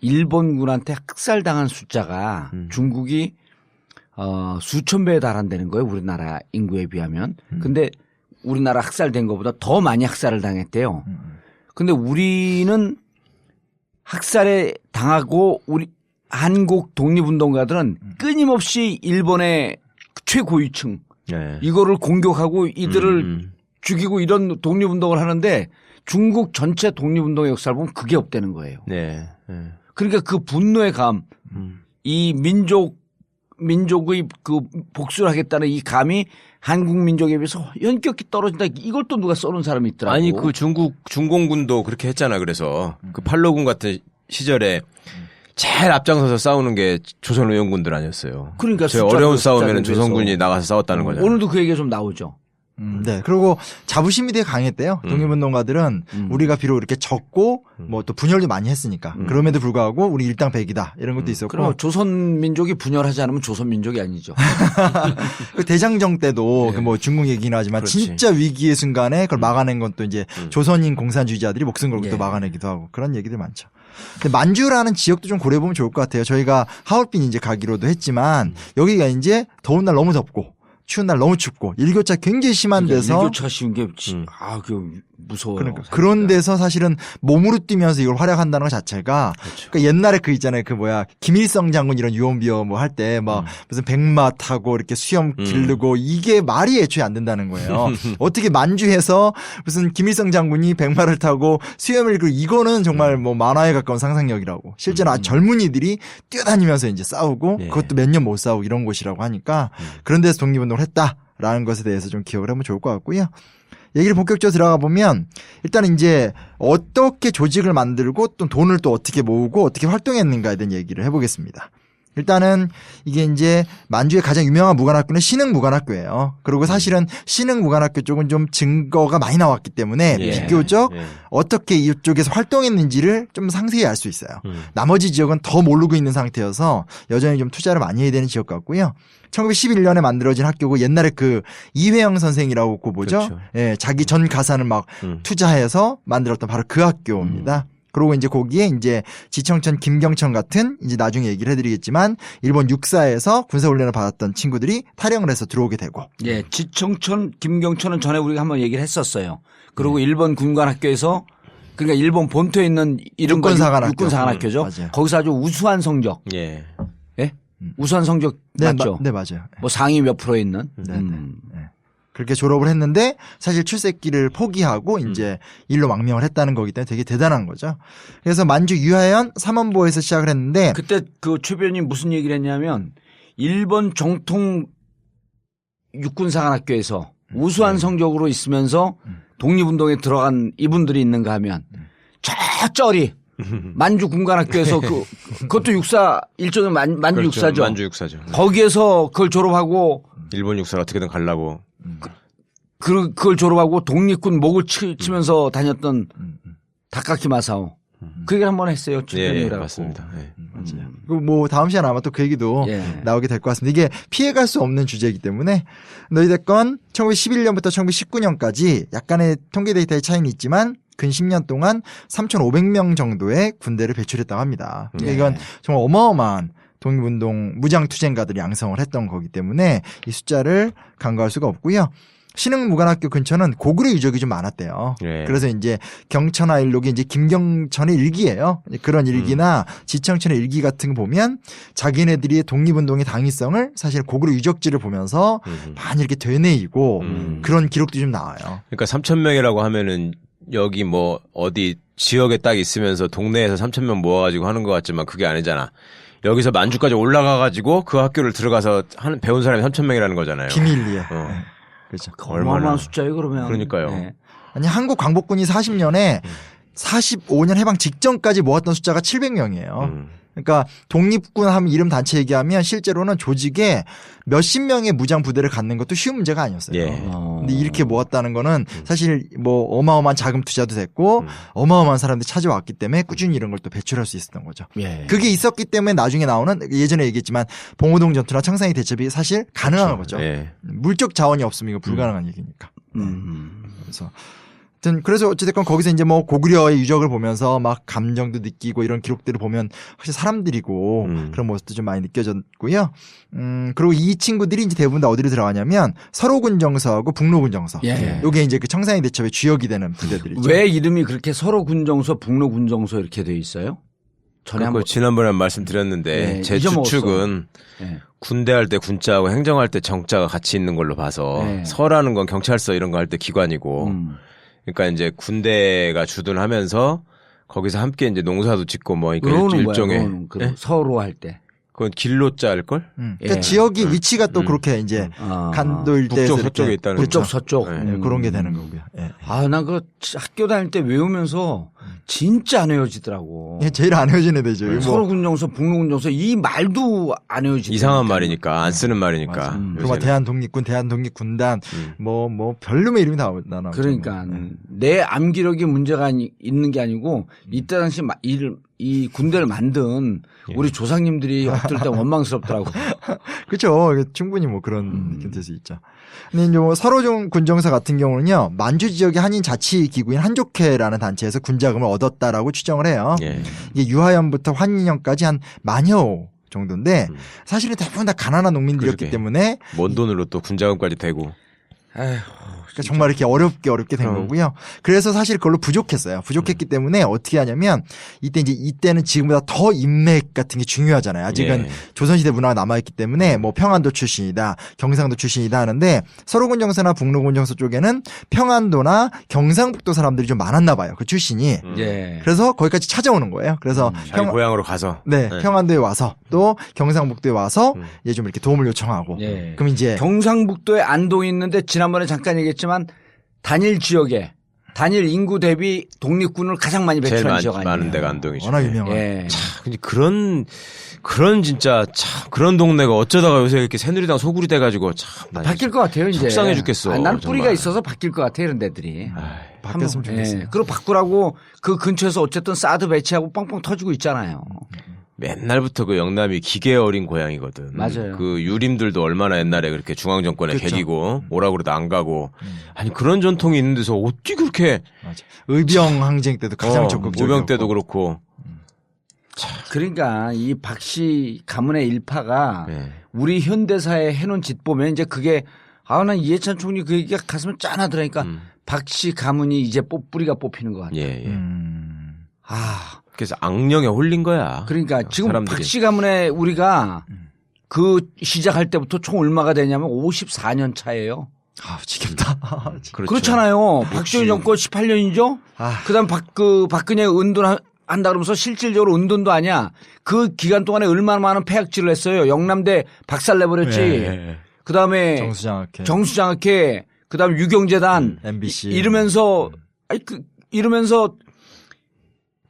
일본군한테 학살당한 숫자가 중국이 수천 배에 달한다는 거예요. 우리나라 인구에 비하면. 근데 우리나라 학살된 것보다 더 많이 학살을 당했대요. 근데 우리는 학살에 당하고 우리 한국 독립운동가들은 끊임없이 일본의 최고위층 예. 이거를 공격하고 이들을 죽이고 이런 독립운동을 하는데 중국 전체 독립운동의 역사를 보면 그게 없다는 거예요. 네. 예. 그러니까 그 분노의 감, 이 민족의 그 복수를 하겠다는 이 감이 한국 민족에 비해서 현격히 떨어진다. 이걸 또 누가 써놓은 사람이 있더라고. 아니 그 중국 중공군도 그렇게 했잖아. 그래서 그 팔로군 같은 시절에 제일 앞장서서 싸우는 게 조선 의용군들 아니었어요. 그러니까 제일 어려운 싸움에는 조선군이 나가서 싸웠다는 거잖아요. 오늘도 그 얘기가 좀 나오죠. 네. 그리고 자부심이 되게 강했대요. 독립운동가들은 우리가 비록 이렇게 적고 뭐 또 분열도 많이 했으니까 그럼에도 불구하고 우리 일당백이다 이런 것도 있었고. 그럼 조선 민족이 분열하지 않으면 조선 민족이 아니죠. 그 대장정 때도 그 뭐 중국 얘기는 하지만 그렇지. 진짜 위기의 순간에 그걸 막아낸 건 또 이제 조선인 공산주의자들이 목숨 걸고 또 예. 막아내기도 하고 그런 얘기들 많죠. 근데 만주라는 지역도 좀 고려해보면 좋을 것 같아요. 저희가 하얼빈 이제 가기로도 했지만 여기가 이제 더운 날 너무 덥고 추운 날 너무 춥고 일교차 굉장히 심한 데서 일교차가 쉬운 게 그 무서워요. 그러니까 그런 데서 사실은 몸으로 뛰면서 이걸 활약한다는 것 자체가 그러니까 옛날에 그 있잖아요. 그 뭐야 김일성 장군 이런 유언비어 뭐 할 때 막 무슨 백마 타고 이렇게 수염 기르고 이게 말이 애초에 안 된다는 거예요. 어떻게 만주에서 무슨 김일성 장군이 백마를 타고 수염을 기르고 이거는 정말 뭐 만화에 가까운 상상력이라고. 실제로 아주 젊은이들이 뛰어다니면서 이제 싸우고 예. 그것도 몇 년 못 싸우고 이런 곳이라고 하니까 그런 데서 독립운동을 했다라는 것에 대해서 좀 기억을 하면 좋을 것 같고요. 얘기를 본격적으로 들어가 보면 일단 이제 어떻게 조직을 만들고 또 돈을 또 어떻게 모으고 어떻게 활동했는가에 대한 얘기를 해보겠습니다. 일단은 이게 이제 만주의 가장 유명한 무관학교는 신흥무관학교예요. 그리고 사실은 신흥무관학교 쪽은 좀 증거가 많이 나왔기 때문에 예. 비교적 예. 어떻게 이쪽에서 활동했는지를 좀 상세히 알 수 있어요. 나머지 지역은 더 모르고 있는 상태여서 여전히 좀 투자를 많이 해야 되는 지역 같고요. 1911년에 만들어진 학교고 옛날에 그 이회영 선생이라고 그 뭐죠? 그렇죠. 예, 자기 전 가산을 막 투자해서 만들었던 바로 그 학교입니다. 그리고 이제 거기에 이제 지청천, 김경천 같은 이제 나중에 얘기를 해드리겠지만 일본 육사에서 군사훈련을 받았던 친구들이 탈영을 해서 들어오게 되고. 예, 지청천, 김경천은 전에 우리가 한번 얘기를 했었어요. 그리고 일본 군관학교에서 그러니까 일본 본토에 있는 이른바 육군사관학교. 육군사관학교죠. 맞아요. 거기서 아주 우수한 성적. 예. 예? 우수한 성적 맞죠? 네, 맞아요. 뭐 상위 몇 프로에 있는. 네, 네. 그렇게 졸업을 했는데 사실 출세길을 포기하고 이제 일로 망명을 했다는 거기 때문에 되게 대단한 거죠. 그래서 만주 유하연 삼원보에서 시작을 했는데 그때 그 최변님 무슨 얘기를 했냐면 일본 정통 육군사관학교에서 우수한 성적으로 있으면서 독립운동에 들어간 이분들이 있는가 하면 저 쩌리 만주 군관학교에서 그것도 육사 일종의 만주 그렇죠. 육사죠. 만주 육사죠. 거기에서 그걸 졸업하고 일본 육사를 어떻게든 가려고. 그걸 졸업하고 독립군 목을 치면서 다녔던 다카키 마사오. 그 얘기를 한번 했어요. 예, 맞습니다. 예. 맞아요. 그리고 뭐 다음 시간에 아마 또 그 얘기도 예. 나오게 될 것 같습니다. 이게 피해갈 수 없는 주제이기 때문에 너희됐건 1911년부터 1919년까지 약간의 통계 데이터의 차이는 있지만 근 10년 동안 3,500명 정도의 군대를 배출했다고 합니다. 그러니까 이건 정말 어마어마한 독립운동 무장투쟁가들이 양성을 했던 거기 때문에 이 숫자를 간과할 수가 없고요. 신흥무관학교 근처는 고구려 유적이 좀 많았대요. 예. 그래서 이제 경천하일록이 이제 김경천의 일기예요. 그런 일기나 지청천의 일기 같은 거 보면 자기네들이 독립운동의 당위성을 사실 고구려 유적지를 보면서 많이 이렇게 되뇌이고 그런 기록도 좀 나와요. 그러니까 3,000명이라고 하면은 여기 뭐 어디 지역에 딱 있으면서 동네에서 3,000명 모아가지고 하는 것 같지만 그게 아니잖아. 여기서 만주까지 올라가가지고 그 학교를 들어가서 배운 사람이 3,000명이라는 거잖아요. 비밀리에. 어. 네. 그렇죠. 어마어마한 숫자예요, 그러면. 그러니까요. 네. 아니 한국 광복군이 40년에 45년 해방 직전까지 모았던 숫자가 700명이에요. 그러니까 독립군 하면 이름 단체 얘기하면 실제로는 조직에 몇십 명의 무장 부대를 갖는 것도 쉬운 문제가 아니었어요. 예. 근데 이렇게 모았다는 거는 사실 뭐 어마어마한 자금 투자도 됐고 어마어마한 사람들이 찾아왔기 때문에 꾸준히 이런 걸 또 배출할 수 있었던 거죠. 예. 그게 있었기 때문에 나중에 나오는 예전에 얘기했지만 봉오동 전투나 청산리 대첩이 사실 가능한 거죠. 예. 물적 자원이 없으면 이거 불가능한 얘기니까. 그래서 어찌됐건 거기서 이제 뭐 고구려의 유적을 보면서 막 감정도 느끼고 이런 기록들을 보면 확실히 사람들이고 그런 모습도 좀 많이 느껴졌고요. 그리고 이 친구들이 이제 대부분 다 어디로 들어가냐면 서로군정서하고 북로군정서. 예. 요게 이제 그 청산리 대첩의 주역이 되는 부대들이죠. 왜 이름이 그렇게 서로군정서, 북로군정서 이렇게 돼 있어요? 전에 한번 지난번에 말씀드렸는데 예, 제 잊어먹었어. 추측은 예. 군대 할 때 군자하고 행정할 때 정자가 같이 있는 걸로 봐서 예. 서라는 건 경찰서 이런 거 할 때 기관이고 그러니까 이제 군대가 주둔하면서 거기서 함께 이제 농사도 짓고 뭐 그러니까 일종의 예? 서로 할 때. 그건 길로 짤 걸? 그러니까 예. 지역이 위치가 또 그렇게 이제 간도 일대에서 북쪽 서쪽에 이렇게 있다는 북쪽 거죠. 서쪽. 예. 그런 게 되는 거고요. 예. 아, 난 그 학교 다닐 때 외우면서 진짜 안 외워지더라고. 이게 제일 안 헤어진 애들이죠. 뭐 서로군정서, 북로군정서 이 말도 안 외워지더라고. 이상한 말이니까 안 쓰는 말이니까. 그리고 뭐 요새는. 대한독립군, 대한독립군단 뭐 별놈의 이름이 다 나와. 그러니까 내 암기력이 문제가 있는 게 아니고 이때 당시 이 군대를 만든 우리 조상님들이 어떨 때 원망스럽더라고. 그렇죠. 충분히 뭐 그런 느낌 들 수 있죠. 근데 이제 뭐 서로중 군정서 같은 경우는요, 만주 지역의 한인 자치 기구인 한족회라는 단체에서 군자금을 얻었다라고 추정을 해요. 예. 이게 유하연부터 환인영까지 한 만여 정도인데 사실은 대부분 다 가난한 농민들이었기 그러게. 때문에 먼 돈으로 또 군자금까지 대고. 그러니까 정말 이렇게 어렵게 된 거고요. 그래서 사실 그걸로 부족했어요. 부족했기 때문에 어떻게 하냐면 이때는 지금보다 더 인맥 같은 게 중요하잖아요. 아직은 예. 조선시대 문화가 남아있기 때문에 뭐 평안도 출신이다, 경상도 출신이다 하는데 서로군정서나 북로군정서 쪽에는 평안도나 경상북도 사람들이 좀 많았나 봐요. 그 출신이. 예. 그래서 거기까지 찾아오는 거예요. 그래서 자기 고향으로 가서. 네, 네. 평안도에 와서 또 경상북도에 와서 이제 좀 이렇게 도움을 요청하고. 예. 그럼 이제 경상북도에 안동이 있는데 지난번에 잠깐 얘기했지만 단일 지역에 단일 인구 대비 독립군을 가장 많이 제일 배출한 지역 많은 아니에요. 데가 안동이죠. 워낙 유명한. 예. 근데 그런 진짜 참 그런 동네가 어쩌다가 요새 이렇게 새누리당 소굴이 돼가지고 참 나 바뀔 것 같아요 이제. 속상해 죽겠어, 난 뿌리가 정말. 있어서 바뀔 것 같아 이런 데들이. 바뀌었으면 좋겠어요. 예. 그리고 바꾸라고 그 근처에서 어쨌든 사드 배치하고 뻥뻥 터지고 있잖아요. 맨날부터 그 영남이 기계 어린 고향이거든. 맞아요. 그 유림들도 얼마나 옛날에 그렇게 중앙정권에 그렇죠. 개기고 오라고 그래도 안 가고 아니 그런 전통이 있는 데서 어찌 그렇게 맞아. 의병 항쟁 때도 가장 적극적이고. 모병 때도 그렇고. 그러니까 이 박씨 가문의 일파가 네. 우리 현대사에 해놓은 짓 보면 이제 그게 난 이해찬 총리 그 얘기가 가슴에 짠하더라니까 박씨 가문이 이제 뿌리가 뽑히는 것 같아. 예, 예. 그래서 악령에 홀린 거야. 그러니까 지금 사람들이. 박씨 가문에 우리가 그 시작할 때부터 총 얼마가 되냐면 54년 차예요. 아, 지겹다. 그렇죠. 그렇잖아요. 박정희 정권 18년이죠. 그다음 박근혜 은둔한다 그러면서 실질적으로 은둔도 아니야. 그 기간 동안에 얼마나 많은 폐악질을 했어요. 영남대 박살내버렸지. 예. 그다음에 정수장학회, 그다음 유경재단 MBC 이러면서 이러면서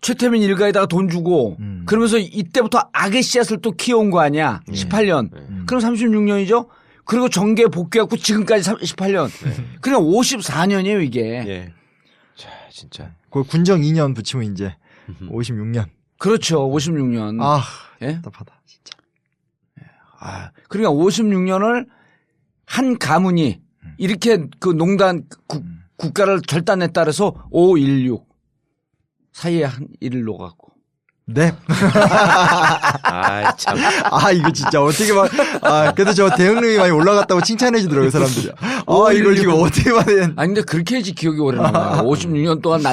최태민 일가에다가 돈 주고 그러면서 이때부터 악의 씨앗을 또 키워온 거 아니야. 18년. 그럼 36년이죠. 그리고 정계 복귀하고 지금까지 18년. 그러니까 54년이에요 이게. 예. 자, 진짜. 그 군정 2년 붙이면 이제 56년. 그렇죠. 56년. 예? 답답하다 진짜. 그러니까 56년을 한 가문이 이렇게 그 농단 국가를 절단했다 그래서 516 사이에 한 일을 놓아갖고. 네. 아, 참. 이거 진짜 어떻게 그래도 저 대응력이 많이 올라갔다고 칭찬해 주더라고요, 사람들이. 이걸 지금 어떻게 봐야 되는. 근데 그렇게 해야지 기억이 오래 남아요. 56년 동안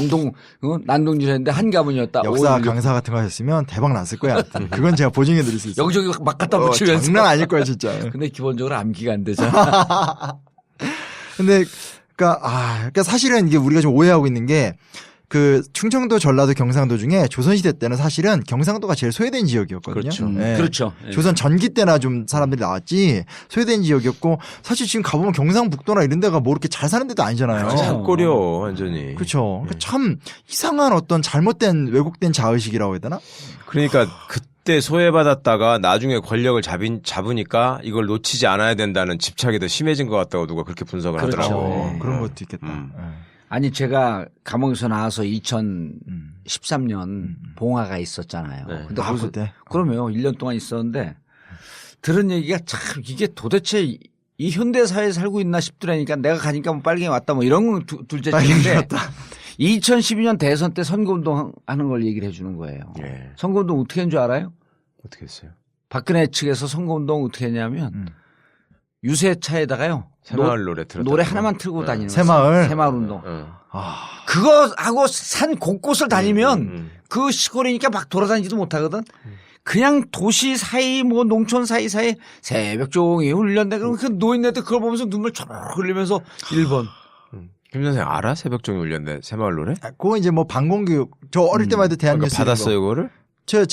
난동지사인데 한 가문이었다. 역사 516. 강사 같은 거 했으면 대박 났을 거야. 하여튼. 그건 제가 보증해 드릴 수 있어요. 여기저기 막 갖다 붙이면서. 장난 아닐 거야, 진짜. 근데 기본적으로 암기가 안 되잖아. 근데, 그러니까 사실은 이게 우리가 좀 오해하고 있는 게 그 충청도, 전라도, 경상도 중에 조선시대 때는 사실은 경상도가 제일 소외된 지역이었거든요. 그렇죠. 네. 그렇죠. 조선 전기 때나 좀 사람들이 나왔지 소외된 지역이었고 사실 지금 가보면 경상북도나 이런 데가 뭐 이렇게 잘 사는 데도 아니잖아요. 산골이요, 완전히. 그렇죠. 그러니까 참 이상한 어떤 잘못된 왜곡된 자의식이라고 해야 되나? 그러니까 그때 소외받았다가 나중에 권력을 잡으니까 이걸 놓치지 않아야 된다는 집착이 더 심해진 것 같다고 누가 그렇게 분석을 그렇죠. 하더라고. 네. 그런 것도 있겠다. 아니 제가 감옥에서 나와서 2013년 봉화가 있었잖아요. 네. 근데 거기서 그때? 그러면 1년 동안 있었는데 들은 얘기가 참 이게 도대체 이 현대 사회에 살고 있나 싶더라니까 내가 가니까 뭐 빨갱이 왔다 뭐 이런 건 둘째 치는데 2012년 대선 때 선거운동 하는 걸 얘기를 해주는 거예요. 예. 선거운동 어떻게 한 줄 알아요? 어떻게 했어요? 박근혜 측에서 선거운동 어떻게 했냐면 유세차에다가요. 새마을 노래 틀었다. 노래 하나만 틀고 다니는 새마을? 새마을 운동. 응. 그거 하고 산 곳곳을 다니면 그 시골이니까 막 돌아다니지도 못하거든. 그냥 도시 사이 뭐 농촌 사이사이 새벽 종이 훈련대 그럼 그 노인네들 그걸 보면서 눈물 촤르 흘리면서 1번. 김 선생 알아? 새벽종이 울렸네. 새마을 노래? 그거 이제 뭐 방공교육 저 어릴 때만 해도 대한뉴스 받았어요, 그거를? 제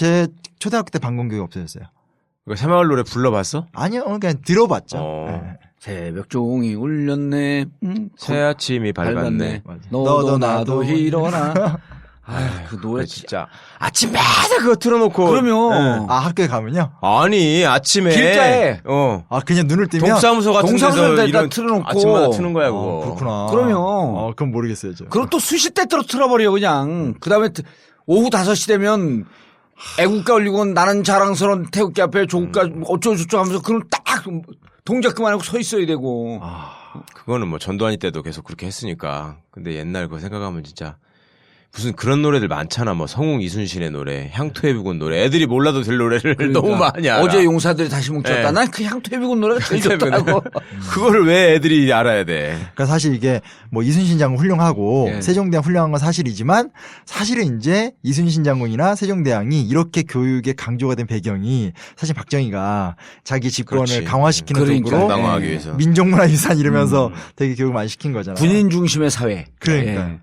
초등학교 때 방공교육 없어졌어요. 새마을 노래 불러봤어? 아니요, 그냥 들어봤죠. 네. 새벽 종이 울렸네. 새 아침이 밝았네. 너도 나도 일어나. 그 노래 진짜 아침 매일 그거 틀어놓고 그러면 학교에 가면요? 아니 아침에 길가에 그냥 눈을 뜨면 동사무소 같은 동사무소에다 데서 이런 틀어놓고 아침마다 트는 거야 그거. 그렇구나. 그러면 그건 모르겠어요, 저. 그럼 또 수시때때로 틀어버려 그냥. 그다음에 오후 5시 되면 애국가 올리고 나는 자랑스러운 태극기 앞에 조국가 어쩌고저쩌고 하면서 그럼 딱 동작 그만하고 서 있어야 되고. 그거는 뭐 전두환이 때도 계속 그렇게 했으니까. 근데 옛날 그거 생각하면 진짜 무슨 그런 노래들 많잖아. 뭐 성웅 이순신의 노래, 향토의 비군 노래. 애들이 몰라도 될 노래를 그러니까. 너무 많이 알아. 어제 용사들이 다시 뭉쳤다. 네. 난 그 향토의 비군 노래가 제일 좋더라고. 그거를 왜 애들이 알아야 돼? 그러니까 사실 이게 뭐 이순신 장군 훌륭하고 예. 세종대왕 훌륭한 건 사실이지만 사실은 이제 이순신 장군이나 세종대왕이 이렇게 교육에 강조가 된 배경이 사실 박정희가 자기 집권을 그렇지. 강화시키는 그러니까. 쪽으로 당당하기 위해서. 민족문화유산 이러면서 되게 교육을 많이 시킨 거잖아요. 군인 중심의 사회. 그러니까.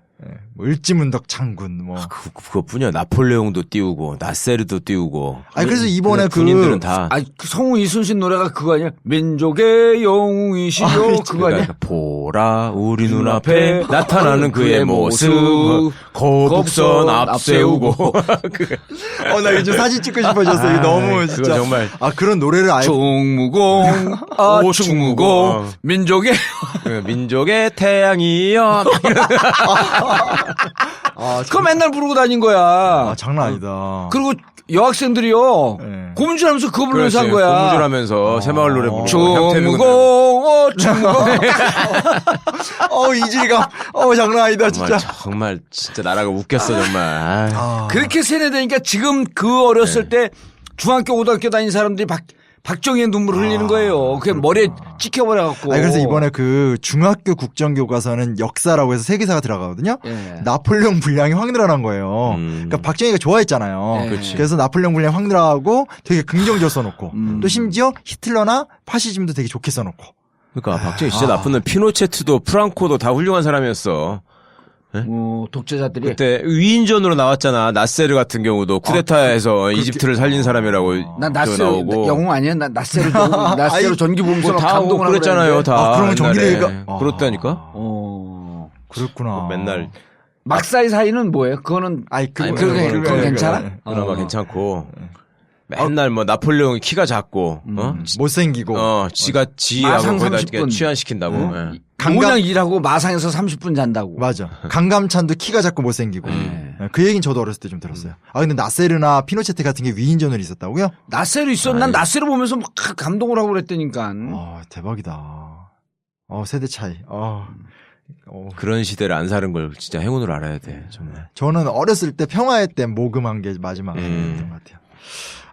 뭐 을지문덕 장군 뭐. 그것뿐이야. 나폴레옹도 띄우고 나세르도 띄우고. 아니 그래서 이번에 군인들은 다. 성우 이순신 노래가 그거 아니야? 민족의 영웅이시여 그거 아니야? 그러니까 보라 우리 눈앞에 나타나는 그의 모습 거북선 앞세우고. 나 요즘 사진 찍고 싶어졌어. 이거 너무 진짜. 그거 정말. 그런 노래를 아예. 충무공 충무공 민족의 태양이여. 그거 맨날 부르고 다닌 거야. 장난 아니다. 그리고 여학생들이요. 네. 고문줄하면서 그거 부르면서 한 거야. 고문줄하면서 새마을 노래 부르고. 충무공 이질감. 장난 아니다 진짜. 정말 진짜 나라가 웃겼어 정말. 그렇게 세뇌되니까 지금 그 어렸을 때 중학교 고등학교 다닌 사람들이 박정희의 눈물 흘리는 거예요. 그게 머리에 찍혀버려갖고. 그래서 이번에 그 중학교 국정교과서는 역사라고 해서 세계사가 들어가거든요. 예. 나폴레옹 분량이 확 늘어난 거예요. 그러니까 박정희가 좋아했잖아요. 예. 그래서 나폴레옹 분량이 확 늘어나고 되게 긍정적으로 써놓고 또 심지어 히틀러나 파시즘도 되게 좋게 써놓고. 그러니까 박정희 진짜 나쁜 놈. 피노체트도 프랑코도 다 훌륭한 사람이었어. 독재자들이 그때 위인전으로 나왔잖아. 나세르 같은 경우도 쿠데타에서 이집트를 살린 사람이라고 난 나세르 나오고. 영웅 아니야? 나 나세르 전기보험처럼 다 감동을 그랬잖아요. 다. 그러면 옛날에. 정기래가 그렇다니까. 그렇구나. 맨날 막사의 사이는 뭐예요? 그거는 그건 괜찮아? 그나마 괜찮고. 맨날 뭐 나폴레옹이 키가 작고 못생기고 지가 지하고 마상 거기다 30분. 취한시킨다고. 예. 그냥 일하고 마상에서 30분 잔다고. 맞아. 강감찬도 키가 작고 못생기고. 그 얘기는 저도 어렸을 때 좀 들었어요. 근데 나세르나 피노체테 같은 게 위인전을 있었다고요? 나세르 있었. 난 나세르 보면서 막 감동을 하고 그랬다니까. 대박이다. 세대 차이. 그런 시대를 안 사는 걸 진짜 행운으로 알아야 돼. 정말. 저는 어렸을 때 평화의 때 모금한 게 마지막이었던 것 같아요.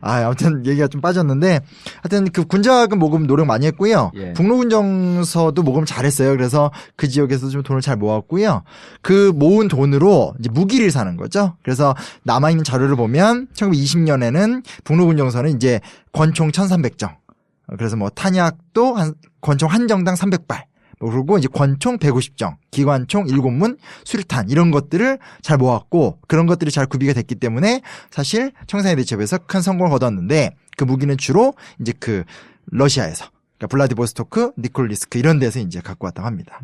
아무튼 얘기가 좀 빠졌는데 하여튼 그 군자금 모금 노력 많이 했고요. 예. 북로군정서도 모금 잘했어요. 그래서 그 지역에서 좀 돈을 잘 모았고요. 그 모은 돈으로 이제 무기를 사는 거죠. 그래서 남아있는 자료를 보면 1920년에는 북로군정서는 이제 권총 1300정. 그래서 뭐 탄약도 권총 한 정당 300발. 그리고 이제 권총 150정, 기관총 7문, 수류탄 이런 것들을 잘 모았고 그런 것들이 잘 구비가 됐기 때문에 사실 청산리 대첩에서 큰 성공을 거뒀는데 그 무기는 주로 이제 그 러시아에서 그러니까 블라디보스토크, 니콜리스크 이런 데서 이제 갖고 왔다고 합니다.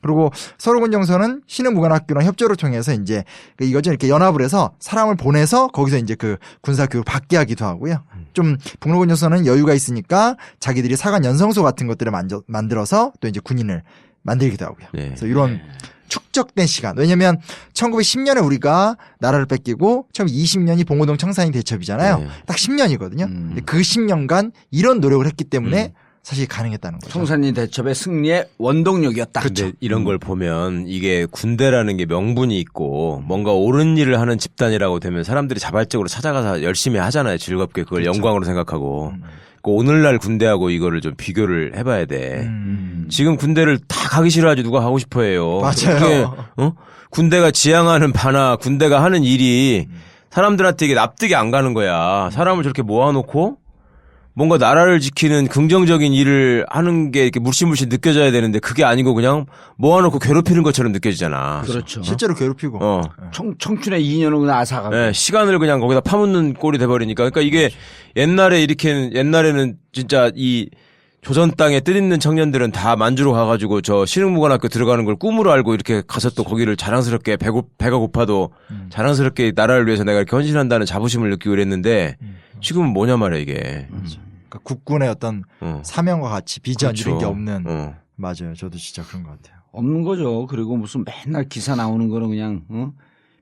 그리고 서울군정서는 신흥무관학교랑 협조를 통해서 이제 이거죠. 이렇게 연합을 해서 사람을 보내서 거기서 이제 그 군사교육을 받게 하기도 하고요. 좀 북로군정서는 여유가 있으니까 자기들이 사관 연성소 같은 것들을 만들어서 또 이제 군인을 만들기도 하고요. 네. 그래서 이런 축적된 시간. 왜냐면 1910년에 우리가 나라를 뺏기고 1920년이 봉오동 청산리 대첩이잖아요. 네. 딱 10년이거든요. 근데 그 10년간 이런 노력을 했기 때문에 사실 가능했다는 거죠. 청산리 대첩의 승리의 원동력이었다. 근데 이런 걸 보면 이게 군대라는 게 명분이 있고 뭔가 옳은 일을 하는 집단이라고 되면 사람들이 자발적으로 찾아가서 열심히 하잖아요. 즐겁게 그걸 영광으로 생각하고. 그 오늘날 군대하고 이거를 좀 비교를 해봐야 돼. 지금 군대를 다 가기 싫어하지 누가 가고 싶어해요. 맞아요. 군대가 지향하는 바나 군대가 하는 일이 사람들한테 이게 납득이 안 가는 거야. 사람을 저렇게 모아놓고 뭔가 나라를 지키는 긍정적인 일을 하는 게 이렇게 물씬물씬 느껴져야 되는데 그게 아니고 그냥 모아놓고 괴롭히는 것처럼 느껴지잖아. 그렇죠. 실제로 괴롭히고. 청춘의 인연을 그냥 앗아가고. 네, 시간을 그냥 거기다 파묻는 꼴이 돼버리니까. 그러니까 이게 옛날에는 진짜 이 조선 땅에 뜻있는 청년들은 다 만주로 가가지고 저 신흥무관학교 들어가는 걸 꿈으로 알고 이렇게 가서 또 거기를 자랑스럽게 배가 고파도 자랑스럽게 나라를 위해서 내가 이렇게 헌신한다는 자부심을 느끼고 그랬는데 지금은 뭐냐 말이야 이게. 그러니까 국군의 어떤 사명과 가치, 비전 그렇죠. 이런 게 없는. 맞아요. 저도 진짜 그런 것 같아요. 없는 거죠. 그리고 무슨 맨날 기사 나오는 거는 그냥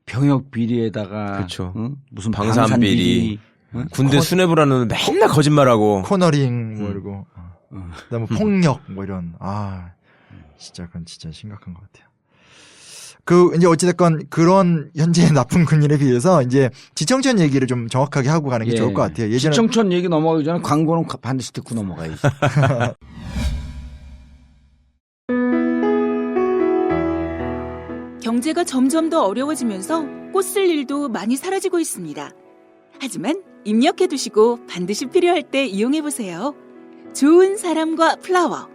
병역 비리에다가 그렇죠. 무슨 방산 비리. 군대 수뇌부라는 맨날 거짓말하고 코너링 뭐 이러고 그다음에 폭력 뭐 이런 진짜 그건 진짜 심각한 것 같아요. 그 이제 어찌됐건 그런 현재의 나쁜 군인에 비해서 이제 지청천 얘기를 좀 정확하게 하고 가는 게 좋을 것 같아요. 예전에 지청천 얘기 넘어가기 전에 광고는 반드시 듣고 넘어가야지. 경제가 점점 더 어려워지면서 꽃 쓸 일도 많이 사라지고 있습니다. 하지만 입력해두시고 반드시 필요할 때 이용해보세요. 좋은 사람과 플라워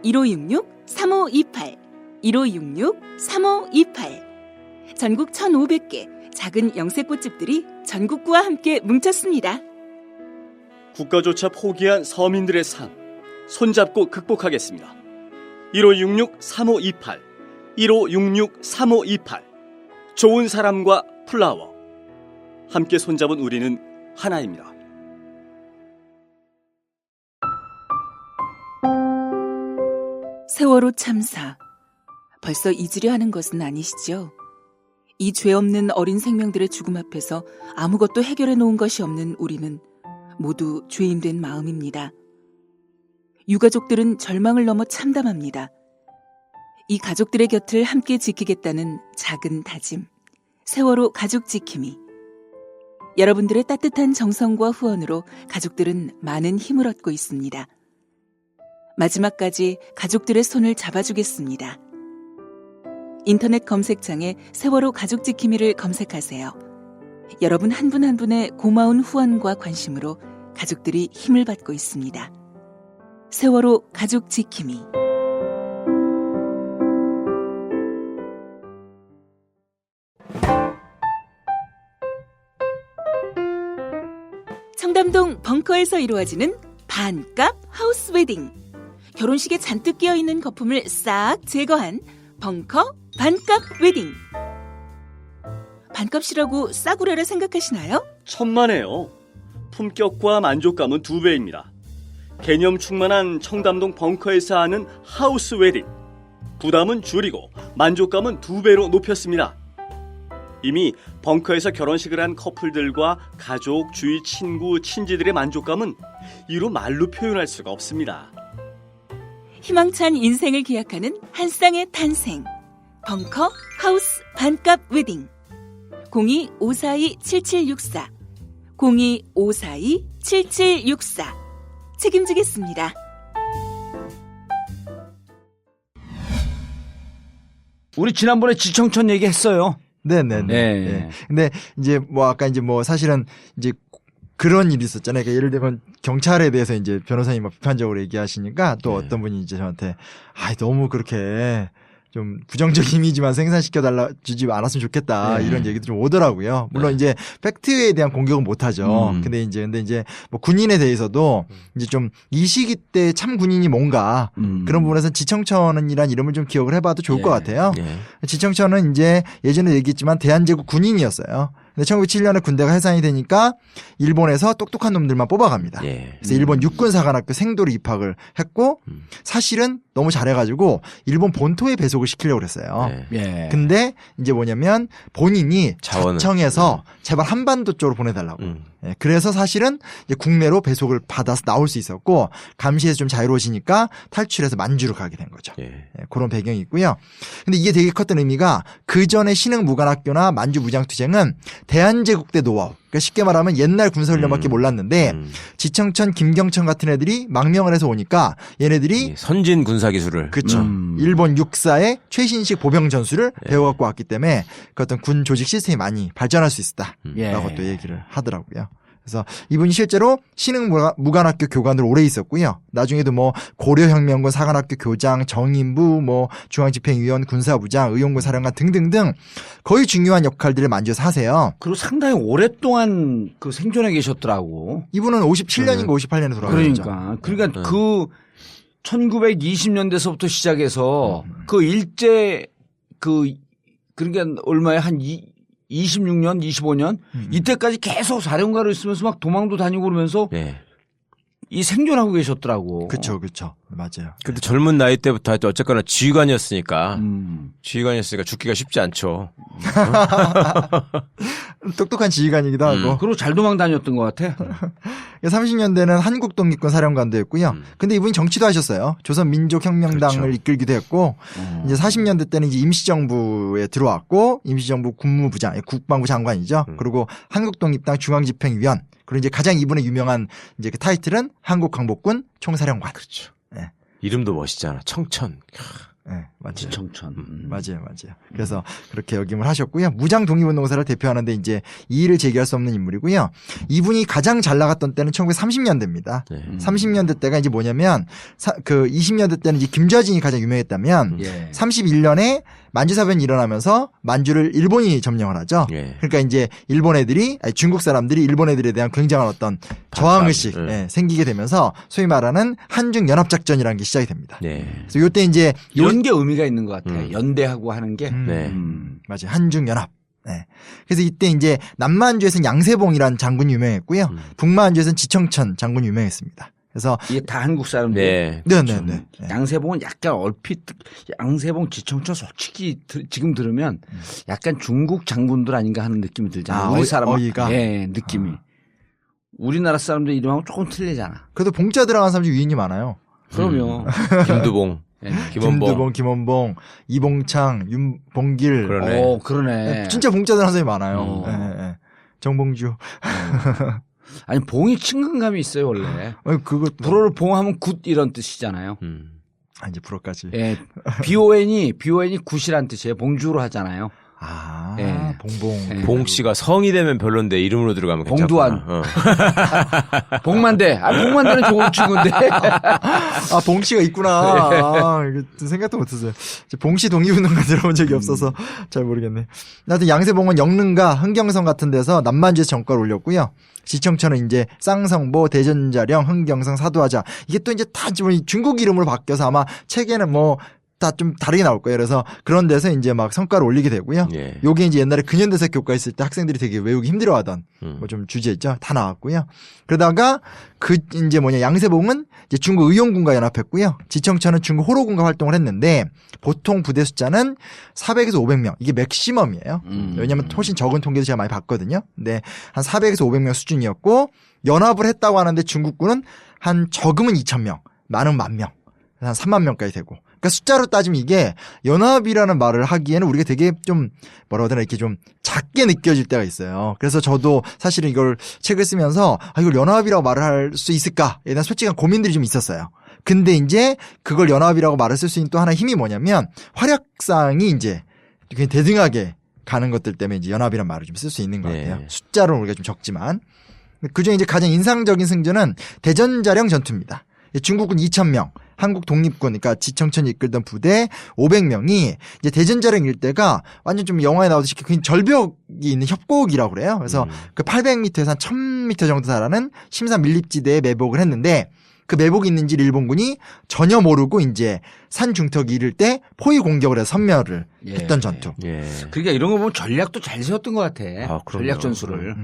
1566-3528 1566-3528 전국 1,500개 작은 영세꽃집들이 전국구와 함께 뭉쳤습니다. 국가조차 포기한 서민들의 삶, 손잡고 극복하겠습니다. 1566-3528, 1566-3528. 좋은 사람과 플라워. 함께 손잡은 우리는 하나입니다. 세월호 참사. 벌써 잊으려 하는 것은 아니시죠? 이 죄 없는 어린 생명들의 죽음 앞에서 아무것도 해결해 놓은 것이 없는 우리는 모두 죄인된 마음입니다. 유가족들은 절망을 넘어 참담합니다. 이 가족들의 곁을 함께 지키겠다는 작은 다짐. 세월호 가족 지킴이. 여러분들의 따뜻한 정성과 후원으로 가족들은 많은 힘을 얻고 있습니다. 마지막까지 가족들의 손을 잡아주겠습니다. 인터넷 검색창에 세월호 가족 지킴이를 검색하세요. 여러분 한 분 한 분의 고마운 후원과 관심으로 가족들이 힘을 받고 있습니다. 세월호 가족 지킴이. 청담동 벙커에서 이루어지는 반값 하우스 웨딩. 결혼식에 잔뜩 끼어있는 거품을 싹 제거한 벙커 반값 웨딩. 반값이라고 싸구려라 생각하시나요? 천만에요. 품격과 만족감은 2배입니다. 개념 충만한 청담동 벙커에서 하는 하우스 웨딩. 부담은 줄이고 만족감은 2배로 높였습니다. 이미 벙커에서 결혼식을 한 커플들과 가족, 주위 친구, 친지들의 만족감은 이루 말로 표현할 수가 없습니다. 희망찬 인생을 기약하는 한 쌍의 탄생. 벙커 하우스 반값 웨딩. 02-542-7764 02-542-7764 책임지겠습니다. 우리 지난번에 지청천 얘기했어요. 네네네. 네. 네. 근데 이제 뭐 아까 이제 뭐 사실은 이제 그런 일이 있었잖아요. 그러니까 예를 들면 경찰에 대해서 이제 변호사님 막 비판적으로 얘기하시니까 또 어떤 분이 이제 저한테 너무 그렇게 좀 부정적 이미지만 생산시켜 주지 않았으면 좋겠다. 이런 얘기도 좀 오더라고요. 물론 이제 팩트에 대한 공격은 못 하죠. 근데 이제 뭐 군인에 대해서도 이제 좀 이 시기 때 참 군인이 뭔가 그런 부분에서 지청천이란 이름을 좀 기억을 해봐도 좋을 것 같아요. 지청천은 이제 예전에 얘기했지만 대한제국 군인이었어요. 근데 1907년에 군대가 해산이 되니까 일본에서 똑똑한 놈들만 뽑아갑니다. 그래서 일본 육군사관학교 생도로 입학을 했고 사실은 너무 잘해가지고 일본 본토에 배속을 시키려고 그랬어요. 근데 이제 뭐냐면 본인이 자청해서 제발 한반도 쪽으로 보내달라고. 그래서 사실은 이제 국내로 배속을 받아서 나올 수 있었고 감시에서 좀 자유로워지니까 탈출해서 만주로 가게 된 거죠. 그런 배경이 있고요. 근데 이게 되게 컸던 의미가 그 전에 신흥무관학교나 만주 무장투쟁은 대한제국 때 노하우. 그러니까 쉽게 말하면 옛날 군사훈련밖에 몰랐는데 지청천, 김경천 같은 애들이 망명을 해서 오니까 얘네들이 선진 군사기술을 그렇죠. 일본 육사의 최신식 보병 전술을 배워갖고 왔기 때문에 그 어떤 군 조직 시스템이 많이 발전할 수 있었다라고 또 얘기를 하더라고요. 그래서 이분이 실제로 신흥무관학교 교관으로 오래 있었고요. 나중에도 뭐 고려혁명군 사관학교 교장, 정인부, 뭐 중앙집행위원, 군사부장, 의용군 사령관 등등등 거의 중요한 역할들을 만주에서 하세요. 그리고 상당히 오랫동안 그 생존해 계셨더라고. 이분은 57년인가 58년에 돌아가셨죠. 그러니까 그 1920년대서부터 시작해서 그 일제 그러니까 얼마에 한 26년, 25년 이때까지 계속 사령관으로 있으면서 막 도망도 다니고 그러면서 이 생존하고 계셨더라고. 그렇죠. 맞아요. 근데 젊은 나이 때부터 어쨌거나 지휘관이었으니까 죽기가 쉽지 않죠. 똑똑한 지휘관이기도 하고. 그리고 잘 도망 다녔던 것 같아. 30년대는 한국독립군 사령관도 했고요. 근데 이분이 정치도 하셨어요. 조선민족혁명당을 이끌기도 했고 이제 40년대 때는 이제 임시정부에 들어왔고 임시정부 국무부장, 국방부 장관이죠. 그리고 한국독립당 중앙집행위원. 그리고 이제 가장 이분의 유명한 이제 그 타이틀은 한국광복군 총사령관. 그렇죠. 이름도 멋있잖아. 청천. 네, 맞아요. 지청천. 맞아요. 그래서 그렇게 역임을 하셨고요. 무장 독립운동사를 대표하는데 이제 이의를 제기할 수 없는 인물이고요. 이분이 가장 잘 나갔던 때는 1930년대입니다. 30년대 때가 이제 뭐냐면 그 20년대 때는 이제 김좌진이 가장 유명했다면 31년에 만주사변이 일어나면서 만주를 일본이 점령을 하죠. 그러니까 이제 중국 사람들이 일본 애들에 대한 굉장한 어떤 저항의식 생기게 되면서 소위 말하는 한중연합작전이라는 게 시작이 됩니다. 그래서 요때 이제 이런 게 의미가 있는 것 같아요. 연대하고 하는 게. 맞아요. 한중연합. 네. 그래서 이때 이제 남만주에서는 양세봉이라는 장군이 유명했고요. 북만주에서는 지청천 장군이 유명했습니다. 그래서 이게 다 한국 사람들. 네. 양세봉은 약간 얼핏 양세봉 지청천 솔직히 지금 들으면 약간 중국 장군들 아닌가 하는 느낌이 들잖아요. 우리 사람 어이가. 느낌이. 우리나라 사람들 이름하고 조금 틀리잖아. 그래도 봉자 들어간 사람들이 유인이 많아요. 그럼요. 김두봉, 김원봉, 이봉창, 윤봉길. 그러네. 그러네. 진짜 봉자 들어간 사람이 많아요. 정봉주. 아니 봉이 친근감이 있어요 원래. 그거 불어를 봉하면 굿 이런 뜻이잖아요. 이제 불어까지. BON이 굿이란 뜻이에요. 봉주로 하잖아요. 봉봉. 봉 씨가 성이 되면 별론데 이름으로 들어가면 괜찮구나. 봉두환. 봉만대. 봉만대는 좋은 친구인데. 봉 씨가 있구나. 이거 생각도 못했어요. 봉 씨 독립운동가 들어본 적이 없어서 잘 모르겠네. 하여튼 양세봉은 영릉과 흥경성 같은 데서 남만주에서 정권을 올렸고요. 지청천은 이제 쌍성보, 대전자령, 흥경성, 사두하자. 이게 또 이제 다 중국 이름으로 바뀌어서 아마 책에는 다 좀 다르게 나올 거예요. 그래서 그런 데서 이제 막 성과를 올리게 되고요. 요게 이제 옛날에 근현대사 교과 있을 때 학생들이 되게 외우기 힘들어하던 좀 주제 있죠. 다 나왔고요. 그러다가 양세봉은 이제 중국 의용군과 연합했고요. 지청천은 중국 호로군과 활동을 했는데 보통 부대 숫자는 400에서 500명. 이게 맥시멈이에요. 왜냐하면 훨씬 적은 통계도 제가 많이 봤거든요. 근데 한 400에서 500명 수준이었고 연합을 했다고 하는데 중국군은 한 적으면 2,000명, 많으면 10,000명, 한 3만 명까지 되고. 그러니까 숫자로 따지면 이게 연합이라는 말을 하기에는 우리가 되게 좀 뭐라고 해야 되나 이렇게 좀 작게 느껴질 때가 있어요. 그래서 저도 사실은 이걸 책을 쓰면서 이걸 연합이라고 말을 할 수 있을까에 대한 솔직한 고민들이 좀 있었어요. 근데 이제 그걸 연합이라고 말을 쓸 수 있는 또 하나의 힘이 뭐냐면 활약상이 이제 굉장히 대등하게 가는 것들 때문에 이제 연합이라는 말을 좀 쓸 수 있는 것 같아요. 숫자로는 우리가 좀 적지만. 그중에 이제 가장 인상적인 승전은 대전자령 전투입니다. 중국군 2,000명, 한국 독립군, 그러니까 지청천이 이끌던 부대 500명이 이제 대전자령 일대가 완전 좀 영화에 나오듯이 그냥 절벽이 있는 협곡이라고 그래요. 그래서 그 800m에서 한 1000m 정도 달하는 심사 밀립지대에 매복을 했는데 그 매복이 있는지를 일본군이 전혀 모르고 이제 산 중턱이 이를 때 포위 공격을 해서 섬멸을 했던 전투. 그러니까 이런 거 보면 전략도 잘 세웠던 것 같아. 전략 전술을.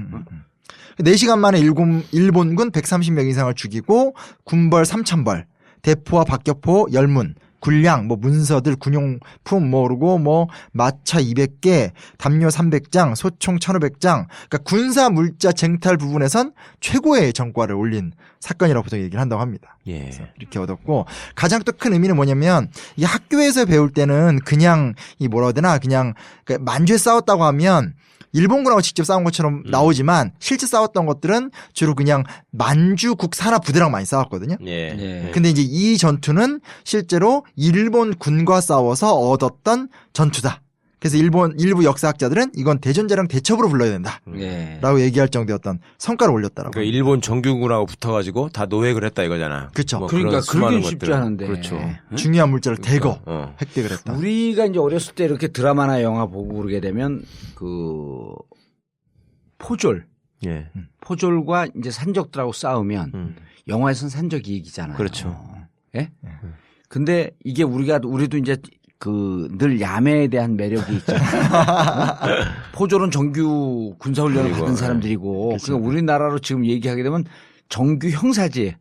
4시간 만에 일본군 130명 이상을 죽이고 군벌 3,000벌, 대포와 박격포 10문, 군량, 문서들, 군용품 모르고 마차 200개, 담요 300장, 소총 1,500장. 그러니까 군사 물자 쟁탈 부분에선 최고의 정과를 올린 사건이라고 보통 얘기를 한다고 합니다. 그래서 이렇게 얻었고 가장 또 큰 의미는 뭐냐면 이 학교에서 배울 때는 그냥 그냥 만주에 싸웠다고 하면 일본군하고 직접 싸운 것처럼 나오지만 실제 싸웠던 것들은 주로 그냥 만주국 산하 부대랑 많이 싸웠거든요. 근데 이제 이 전투는 실제로 일본 군과 싸워서 얻었던 전투다. 그래서 일부 역사학자들은 이건 대전자령 대첩으로 불러야 된다. 라고 얘기할 정도였던 성과를 올렸다라고. 그러니까 일본 정규군하고 붙어가지고 다 노획을 했다 이거잖아. 그렇죠. 그러니까 그러긴 쉽지 않은데. 그렇죠. 중요한 물자를 대거 획득을 했다. 우리가 이제 어렸을 때 이렇게 드라마나 영화 보고 그러게 되면 포졸. 포졸과 이제 산적들하고 싸우면 영화에서는 산적이 이기잖아요. 그렇죠. 근데 이게 우리도 이제 늘 야매에 대한 매력이 있잖아요. 포졸은 정규 군사훈련을 받은 사람들이고, 그러니까 우리나라로 지금 얘기하게 되면 정규 형사지.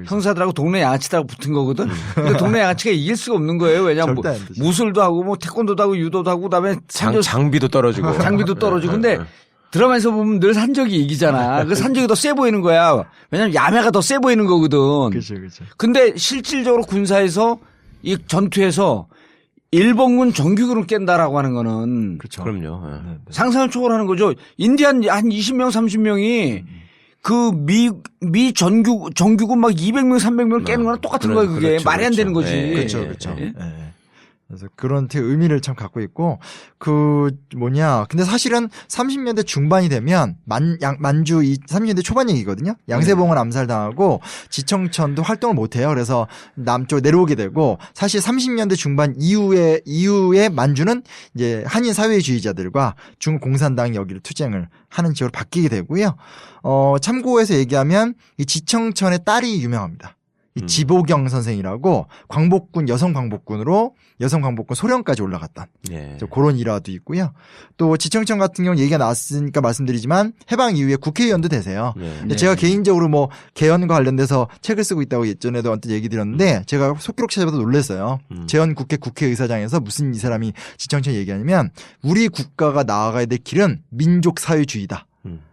형사들하고 동네 양아치들하고 붙은 거거든. 근데 동네 양아치가 이길 수가 없는 거예요. 왜냐하면 무술도 하고 태권도도 하고 유도도 하고 그다음에 장비도 떨어지고. 장비도 떨어지고. 근데 드라마에서 보면 늘 산적이 이기잖아. 그 산적이 더 세 보이는 거야. 왜냐하면 야매가 더 세 보이는 거거든. 그렇죠. 근데 실질적으로 군사에서 이 전투에서 일본군 정규군을 깬다라고 하는 거는 그렇죠. 그럼요. 상상을 초월하는 거죠. 인디안 한 20명, 30명이 미 정규군 막 200명, 300명 깨는 거랑 똑같은 거예요. 그게 그렇죠, 말이 안 되는 거지. 그렇죠. 그래서 그런 의미를 참 갖고 있고, 근데 사실은 30년대 중반이 되면 만주 30년대 초반 얘기거든요. 양세봉을 암살당하고 지청천도 활동을 못해요. 그래서 남쪽 내려오게 되고, 사실 30년대 중반 이후에 만주는 이제 한인 사회주의자들과 중국 공산당이 여기를 투쟁을 하는 지역으로 바뀌게 되고요. 참고해서 얘기하면 이 지청천의 딸이 유명합니다. 이 지보경 선생이라고 여성 광복군 소련까지 올라갔던 그런 일화도 있고요. 또 지청천 같은 경우 얘기가 나왔으니까 말씀드리지만 해방 이후에 국회의원도 되세요. 근데 제가 개인적으로 뭐 개헌과 관련돼서 책을 쓰고 있다고 예전에도 언뜻 얘기 드렸는데 제가 속기록 찾아봐도 놀랐어요. 재헌 국회의사장에서 무슨 이 사람이 지청천 얘기하냐면 우리 국가가 나아가야 될 길은 민족 사회주의다.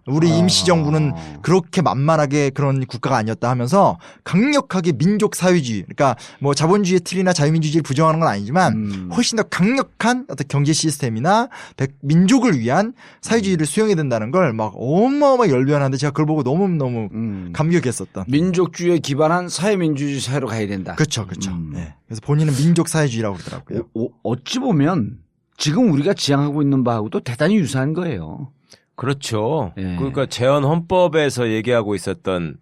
우리 임시정부는 그렇게 만만하게 그런 국가가 아니었다 하면서 강력하게 민족 사회주의, 그러니까 뭐 자본주의의 틀이나 자유민주주의를 부정하는 건 아니지만 훨씬 더 강력한 어떤 경제 시스템이나 민족을 위한 사회주의를 수용해야 된다는 걸 막 어마어마하게 열변하는데 제가 그걸 보고 너무너무 감격했었던. 민족주의에 기반한 사회민주주의 사회로 가야 된다. 그렇죠. 네. 그래서 본인은 민족 사회주의라고 그러더라고요. 어찌 보면 지금 우리가 지향하고 있는 바하고도 대단히 유사한 거예요. 그렇죠. 그러니까 재헌 헌법에서 얘기하고 있었던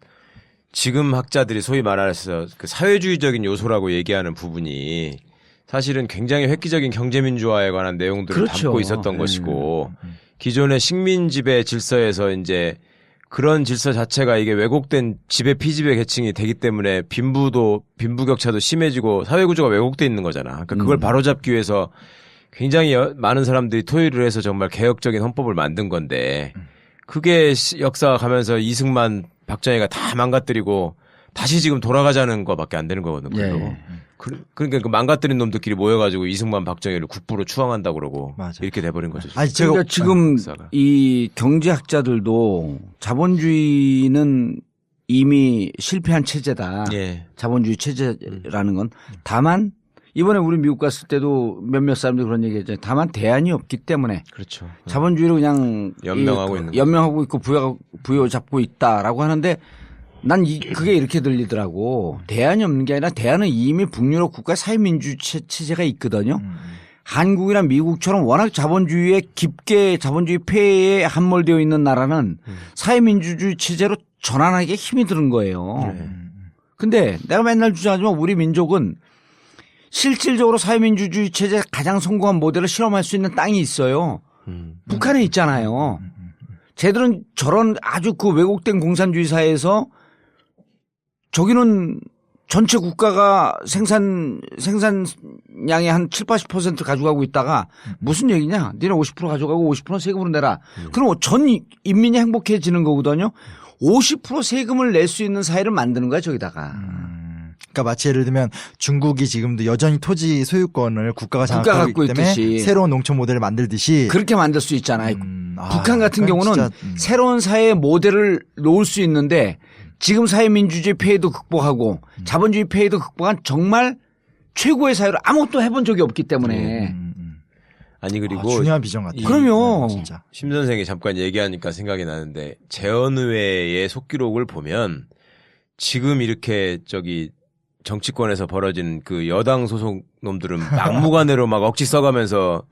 지금 학자들이 소위 말해서 그 사회주의적인 요소라고 얘기하는 부분이 사실은 굉장히 획기적인 경제민주화에 관한 내용들을 담고 있었던 것이고 기존의 식민지배 질서에서 이제 그런 질서 자체가 이게 왜곡된 지배 피지배 계층이 되기 때문에 빈부격차도 심해지고 사회구조가 왜곡돼 있는 거잖아. 그러니까 그걸 바로잡기 위해서 굉장히 많은 사람들이 토의를 해서 정말 개혁적인 헌법을 만든 건데 그게 역사가 가면서 이승만, 박정희가 다 망가뜨리고 다시 지금 돌아가자는 거밖에 안 되는 거거든요. 그러니까 그 망가뜨린 놈들끼리 모여가지고 이승만, 박정희를 국부로 추앙한다고 그러고 이렇게 돼버린 거죠. 아니, 그러니까 지금 이 경제학자들도 자본주의는 이미 실패한 체제다. 자본주의 체제라는 건 다만 이번에 우리 미국 갔을 때도 몇몇 사람들이 그런 얘기 했잖아요. 다만 대안이 없기 때문에. 그렇죠. 자본주의를 그냥 연명하고 있고 부여잡고 있다라고 하는데 난 그게 이렇게 들리더라고. 대안이 없는 게 아니라 대안은 이미 북유럽 국가 사회민주주의 체제가 있거든요. 한국이나 미국처럼 워낙 자본주의에 깊게 자본주의 폐해에 함몰되어 있는 나라는 사회민주주의 체제로 전환하기에 힘이 드는 거예요. 근데 내가 맨날 주장하지만 우리 민족은 실질적으로 사회민주주의 체제 가장 성공한 모델을 실험할 수 있는 땅이 있어요. 북한에 있잖아요. 쟤들은 저런 아주 그 왜곡된 공산주의 사회에서 저기는 전체 국가가 생산량의 한 7, 80% 가져가고 있다가 무슨 얘기냐? 니네 50% 가져가고 50% 세금으로 내라. 그럼 전 인민이 행복해지는 거거든요. 50% 세금을 낼 수 있는 사회를 만드는 거야, 저기다가. 그러니까 마치 예를 들면 중국이 지금도 여전히 토지 소유권을 국가가 장악하고 있기 때문에 있듯이. 새로운 농촌 모델을 만들듯이 그렇게 만들 수 있잖아요. 북한 같은 경우는 새로운 사회의 모델을 놓을 수 있는데 지금 사회민주주의 폐해도 극복하고 자본주의 폐해도 극복한 정말 최고의 사회를 아무것도 해본 적이 없기 때문에. 아니 그리고 중요한 비전 같아요. 그럼요. 진짜. 심 선생이 잠깐 얘기하니까 생각이 나는데 재헌의회의 속기록을 보면 지금 이렇게 정치권에서 벌어진 그 여당 소속 놈들은 막무가내로 막 억지 써가면서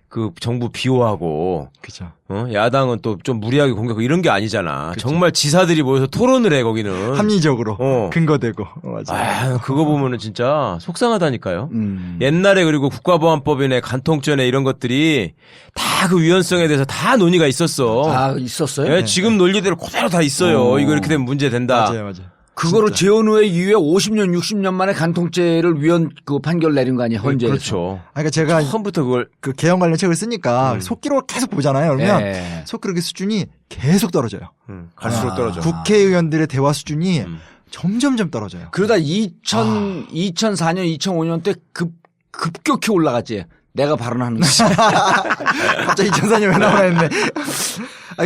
그 정부 비호하고, 그죠. 야당은 또 좀 무리하게 공격하고 이런 게 아니잖아. 그쵸. 정말 지사들이 모여서 토론을 해 거기는. 합리적으로 근거되고. 맞아. 그거 보면은 진짜 속상하다니까요. 옛날에 그리고 국가보안법이나 간통죄나 이런 것들이 다 그 위헌성에 대해서 다 논의가 있었어. 다 있었어요? 네, 지금 논리대로 그대로 다 있어요. 이거 이렇게 되면 문제 된다. 맞아요. 그거를 재헌의회 이후에 50년, 60년 만에 간통죄를 위헌 그 판결 내린 거 아니에요, 헌재에서. 그렇죠. 그러니까 제가 처음부터 그걸 그 개헌 관련 책을 쓰니까 속기록을 계속 보잖아요. 그러면 속기록의 수준이 계속 떨어져요. 갈수록 떨어져. 국회의원들의 대화 수준이 점점점 떨어져요. 그러다 2004년, 2005년 때 급격히 올라갔지. 내가 발언하는 거. 갑자기 2004년 왜 나오나 했네.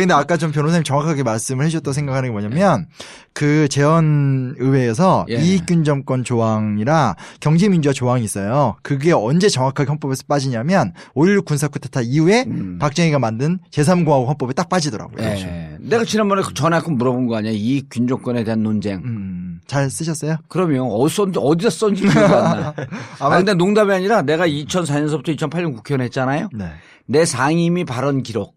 근데 아까 좀 변호사님 정확하게 말씀을 해주셨다고 생각하는 게 뭐냐면 그 재헌의회에서 예. 이익균정권 조항이라 경제민주화 조항이 있어요. 그게 언제 정확하게 헌법에서 빠지냐면 5.16 군사쿠데타 이후에 박정희가 만든 제3공화국 헌법에 딱 빠지더라고요. 예. 내가 지난번에 전화해서 물어본 거 아니야. 이익 균정권에 대한 논쟁. 잘 쓰셨어요? 그러면 어디다 썼는지 기억이 안 나. 근데 농담이 아니라 내가 2004년서부터 2008년 국회의원 했잖아요. 네. 내 상임위 발언 기록.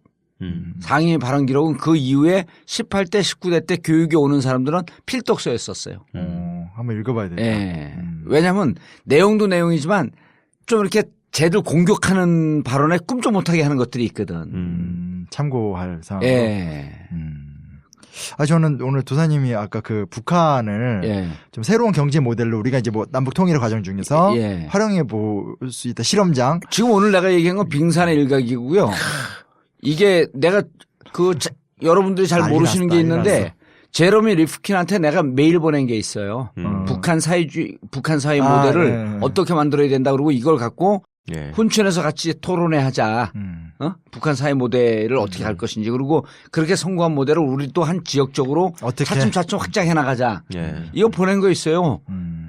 상임위 발언 기록은 그 이후에 18대, 19대 때 교육에 오는 사람들은 필독서였었어요. 한번 읽어봐야 돼요. 예. 왜냐하면 내용도 내용이지만 좀 이렇게 쟤들 공격하는 발언에 꿈쩍 못하게 하는 것들이 있거든. 참고할 상황. 예. 저는 오늘 도사님이 아까 그 북한을 예. 좀 새로운 경제 모델로 우리가 이제 뭐 남북 통일의 과정 중에서 예. 활용해 볼 수 있다 실험장. 지금 오늘 내가 얘기한 건 빙산의 일각이고요. 이게 내가 여러분들이 잘 난리 모르시는 났다, 게 난리 있는데 났어. 제러미 리프킨한테 내가 메일 보낸 게 있어요. 북한 사회 모델을 네. 어떻게 만들어야 된다 그러고 이걸 갖고 예. 훈천에서 같이 토론회 하자. 북한 사회 모델을 어떻게 할 것인지 그리고 그렇게 성공한 모델을 우리 또 한 지역적으로 어떻게? 차츰차츰 확장해 나가자. 예. 이거 보낸 거 있어요.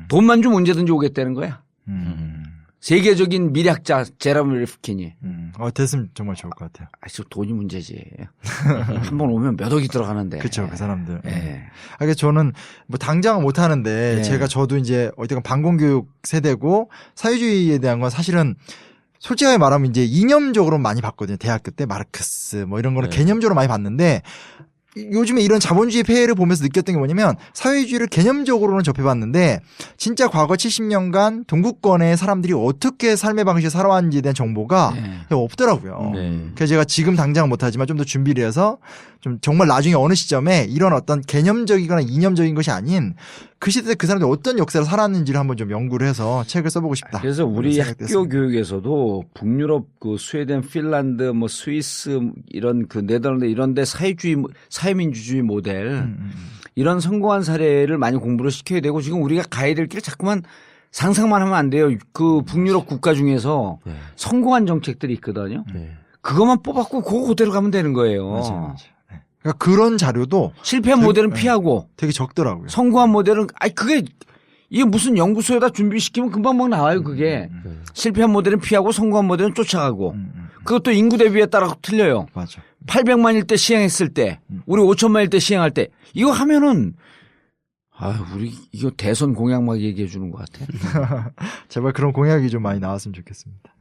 돈만 주면 언제든지 오겠다는 거야. 세계적인 미래학자 제러미 리프킨이. 됐으면 정말 좋을 것 같아요. 아주 돈이 문제지. 한 번 오면 몇 억이 들어가는데. 그렇죠, 그 사람들. 예. 그래서 저는 뭐 당장은 못 하는데 예. 저도 이제 어쨌든 반공교육 세대고 사회주의에 대한 건 사실은 솔직하게 말하면 이제 이념적으로 많이 봤거든요. 대학교 때 마르크스 뭐 이런 거는 개념적으로 많이 봤는데 요즘에 이런 자본주의 폐해를 보면서 느꼈던 게 뭐냐면 사회주의를 개념적으로는 접해봤는데 진짜 과거 70년간 동구권의 사람들이 어떻게 삶의 방식을 살아왔는지에 대한 정보가 없더라고요. 그래서 제가 지금 당장은 못하지만 좀 더 준비를 해서 좀 정말 나중에 어느 시점에 이런 어떤 개념적이거나 이념적인 것이 아닌 그 시대 때 그 사람들이 어떤 역사를 살았는지를 한번 좀 연구를 해서 책을 써보고 싶다. 그래서 우리 그런 학교 생각이 됐습니다. 교육에서도 북유럽 그 스웨덴, 핀란드, 뭐 스위스 이런 그 네덜란드 이런 데 사회민주주의 모델 이런 성공한 사례를 많이 공부를 시켜야 되고 지금 우리가 가야 될 길 자꾸만 상상만 하면 안 돼요. 그 북유럽 국가 중에서 성공한 정책들이 있거든요. 그것만 뽑았고 그거 그대로 가면 되는 거예요. 맞아요. 그러니까 그런 자료도 실패한 모델은 피하고 되게 적더라고요. 성공한 모델은 이게 무슨 연구소에다 준비시키면 금방 막 나와요 그게. 실패한 모델은 피하고 성공한 모델은 쫓아가고 그것도 인구 대비에 따라 틀려요. 맞아. 800만일 때 시행했을 때 우리 5천만일 때 시행할 때 이거 하면은 우리 이거 대선 공약 막 얘기해 주는 것 같아. 제발 그런 공약이 좀 많이 나왔으면 좋겠습니다.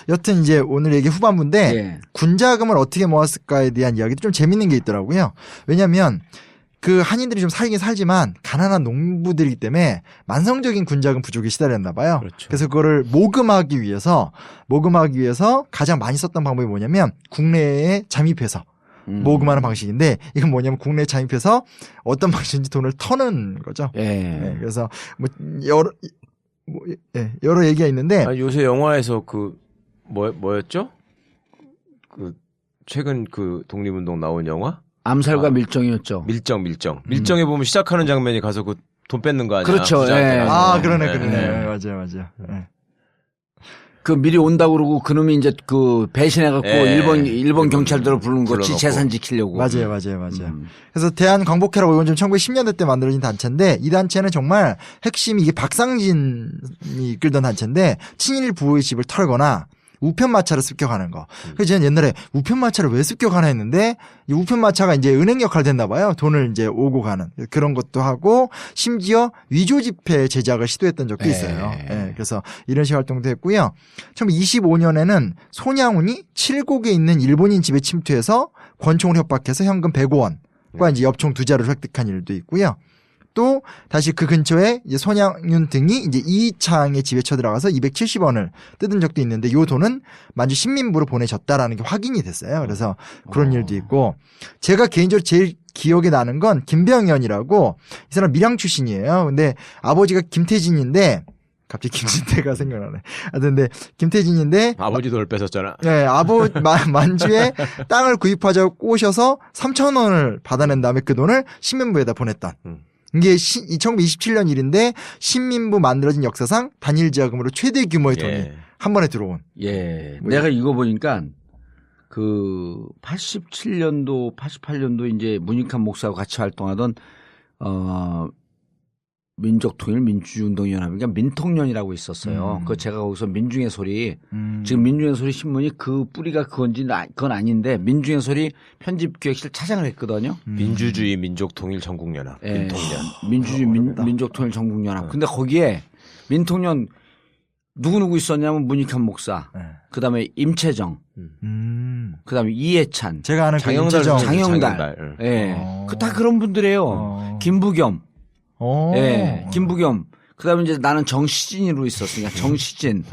여튼 이제 오늘 얘기 후반부인데 예. 군자금을 어떻게 모았을까에 대한 이야기도 좀 재밌는 게 있더라고요. 왜냐하면 그 한인들이 좀 살긴 살지만 가난한 농부들이기 때문에 만성적인 군자금 부족에 시달렸나 봐요. 그렇죠. 그래서 그거를 모금하기 위해서 가장 많이 썼던 방법이 뭐냐면 국내에 잠입해서 모금하는 방식인데 이건 뭐냐면 국내에 잠입해서 어떤 방식인지 돈을 터는 거죠. 예. 그래서 뭐 여러 얘기가 있는데 요새 영화에서 뭐였죠? 그 최근 그 독립운동 나온 영화? 암살과 밀정이었죠. 밀정에 보면 시작하는 장면이 가서 그 돈 뺏는 거 아니야? 그렇죠. 부자한테 예. 가서. 그러네. 맞아요. 그 미리 온다고 그러고 그놈이 이제 그 배신해갖고 예. 일본 경찰들을 부르는 거지 불러놓고. 재산 지키려고. 맞아요. 그래서 대한광복회라고 이건 좀 1910년대 때 만들어진 단체인데 이 단체는 정말 핵심이 이게 박상진이 이끌던 단체인데 친일 부의 집을 털거나 우편마차를 습격하는 거. 그래서 저는 옛날에 우편마차를 왜 습격하나 했는데 이 우편마차가 이제 은행 역할을 했나 봐요. 돈을 이제 오고 가는 그런 것도 하고 심지어 위조 지폐 제작을 시도했던 적도 있어요. 그래서 이런 식의 활동도 했고요. 1925년에는 손양훈이 칠곡에 있는 일본인 집에 침투해서 권총을 협박해서 현금 105원과 이제 엽총 2자를 획득한 일도 있고요. 또 다시 그 근처에 이제 손양윤 등이 이제 이창의 집에 쳐들어가서 270원을 뜯은 적도 있는데 요 돈은 만주 신민부로 보내졌다라는 게 확인이 됐어요. 그래서 그런 일도 있고 제가 개인적으로 제일 기억에 나는 건 김병현이라고 이 사람 밀양 출신이에요. 근데 아버지가 김태진인데 갑자기 김진태가 생각나네. 근데 김태진인데 아버지 돈을 뺏었잖아. 네, 만주에 땅을 구입하자고 꼬셔서 3,000원을 받아낸 다음에 그 돈을 신민부에다 보냈던. 이게 1927년 일인데 신민부 만들어진 역사상 단일 지하금으로 최대 규모의 돈이 한 번에 들어온. 예. 내가 이거 보니까 그 87년도, 88년도 이제 문익환 목사하고 같이 활동하던 민족통일 민주운동연합이니까 민통연이라고 있었어요. 그 제가 거기서 민중의 소리 지금 민중의 소리 신문이 그 뿌리가 그건지 그건 아닌데 민중의 소리 편집기획실 차장을 했거든요. 민주주의 민족통일 전국연합. 예. 민통연. 민주주의 민족통일 전국연합. 근데 거기에 민통연 누구 있었냐면 문익환 목사, 그다음에 임채정, 그다음에 이해찬, 제가 아는 그 장영달. 임채정. 장영달. 예. 그 다 그런 분들이에요. 김부겸. 예. 김부겸. 그다음에 이제 나는 정시진으로 있었으니까 정시진.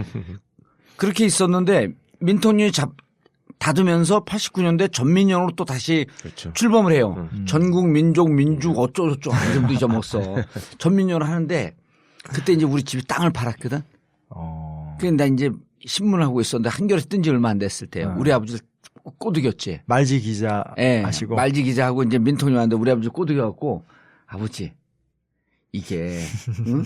그렇게 있었는데 민통연이 닫으면서 89년대 전민연으로 또 다시 그렇죠. 출범을 해요. 전국 민족 민주 어쩌고저쩌고 이름도 잊어먹었어. 전민연을 하는데 그때 이제 우리 집이 땅을 팔았거든. 그래서 나 이제 신문을 하고 있었는데 한겨레 뜬 지 얼마 안 됐을 때 우리 아버지를 꼬드겼지. 말지 기자 예. 하시고. 말지 기자하고 이제 민통연이 왔는데 우리 아버지 꼬드겨갖고 아버지 이게 응?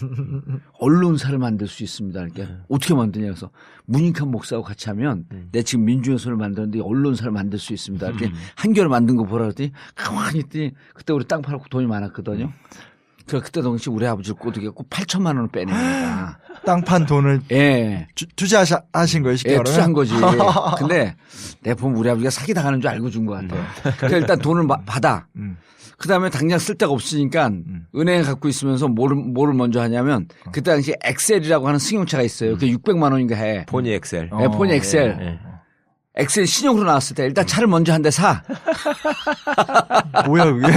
언론사를 만들 수 있습니다. 그러니까 어떻게 만드냐 그래서 문익환 목사하고 같이 하면 내 지금 민주의 소를 만드는데 언론사를 만들 수 있습니다. 이렇게 한겨레 만든 거 보라 그랬더니 가만히 있더니 그때 우리 땅 팔고 돈이 많았거든요. 그래서 그때 당시 우리 아버지를 꼬드겼고 8천만 원을 빼냅니다. 땅 판 돈을 예. 투자하신 거예요, 쉽게 예, 말하면? 투자한 거지. 근데 내가 보면 우리 아버지가 사기 당하는 줄 알고 준 것 같아. 그러니까 일단 돈을 받아. 그 다음에 당장 쓸 데가 없으니까 은행에 갖고 있으면서 뭐를 먼저 하냐면 그때 당시 엑셀이라고 하는 승용차가 있어요. 그게 600만 원인가 해. 포니 엑셀. 예, 포니 엑셀. 예. 엑셀 신용으로 나왔을 때 일단 차를 먼저 한 대 사. 뭐야, 그게?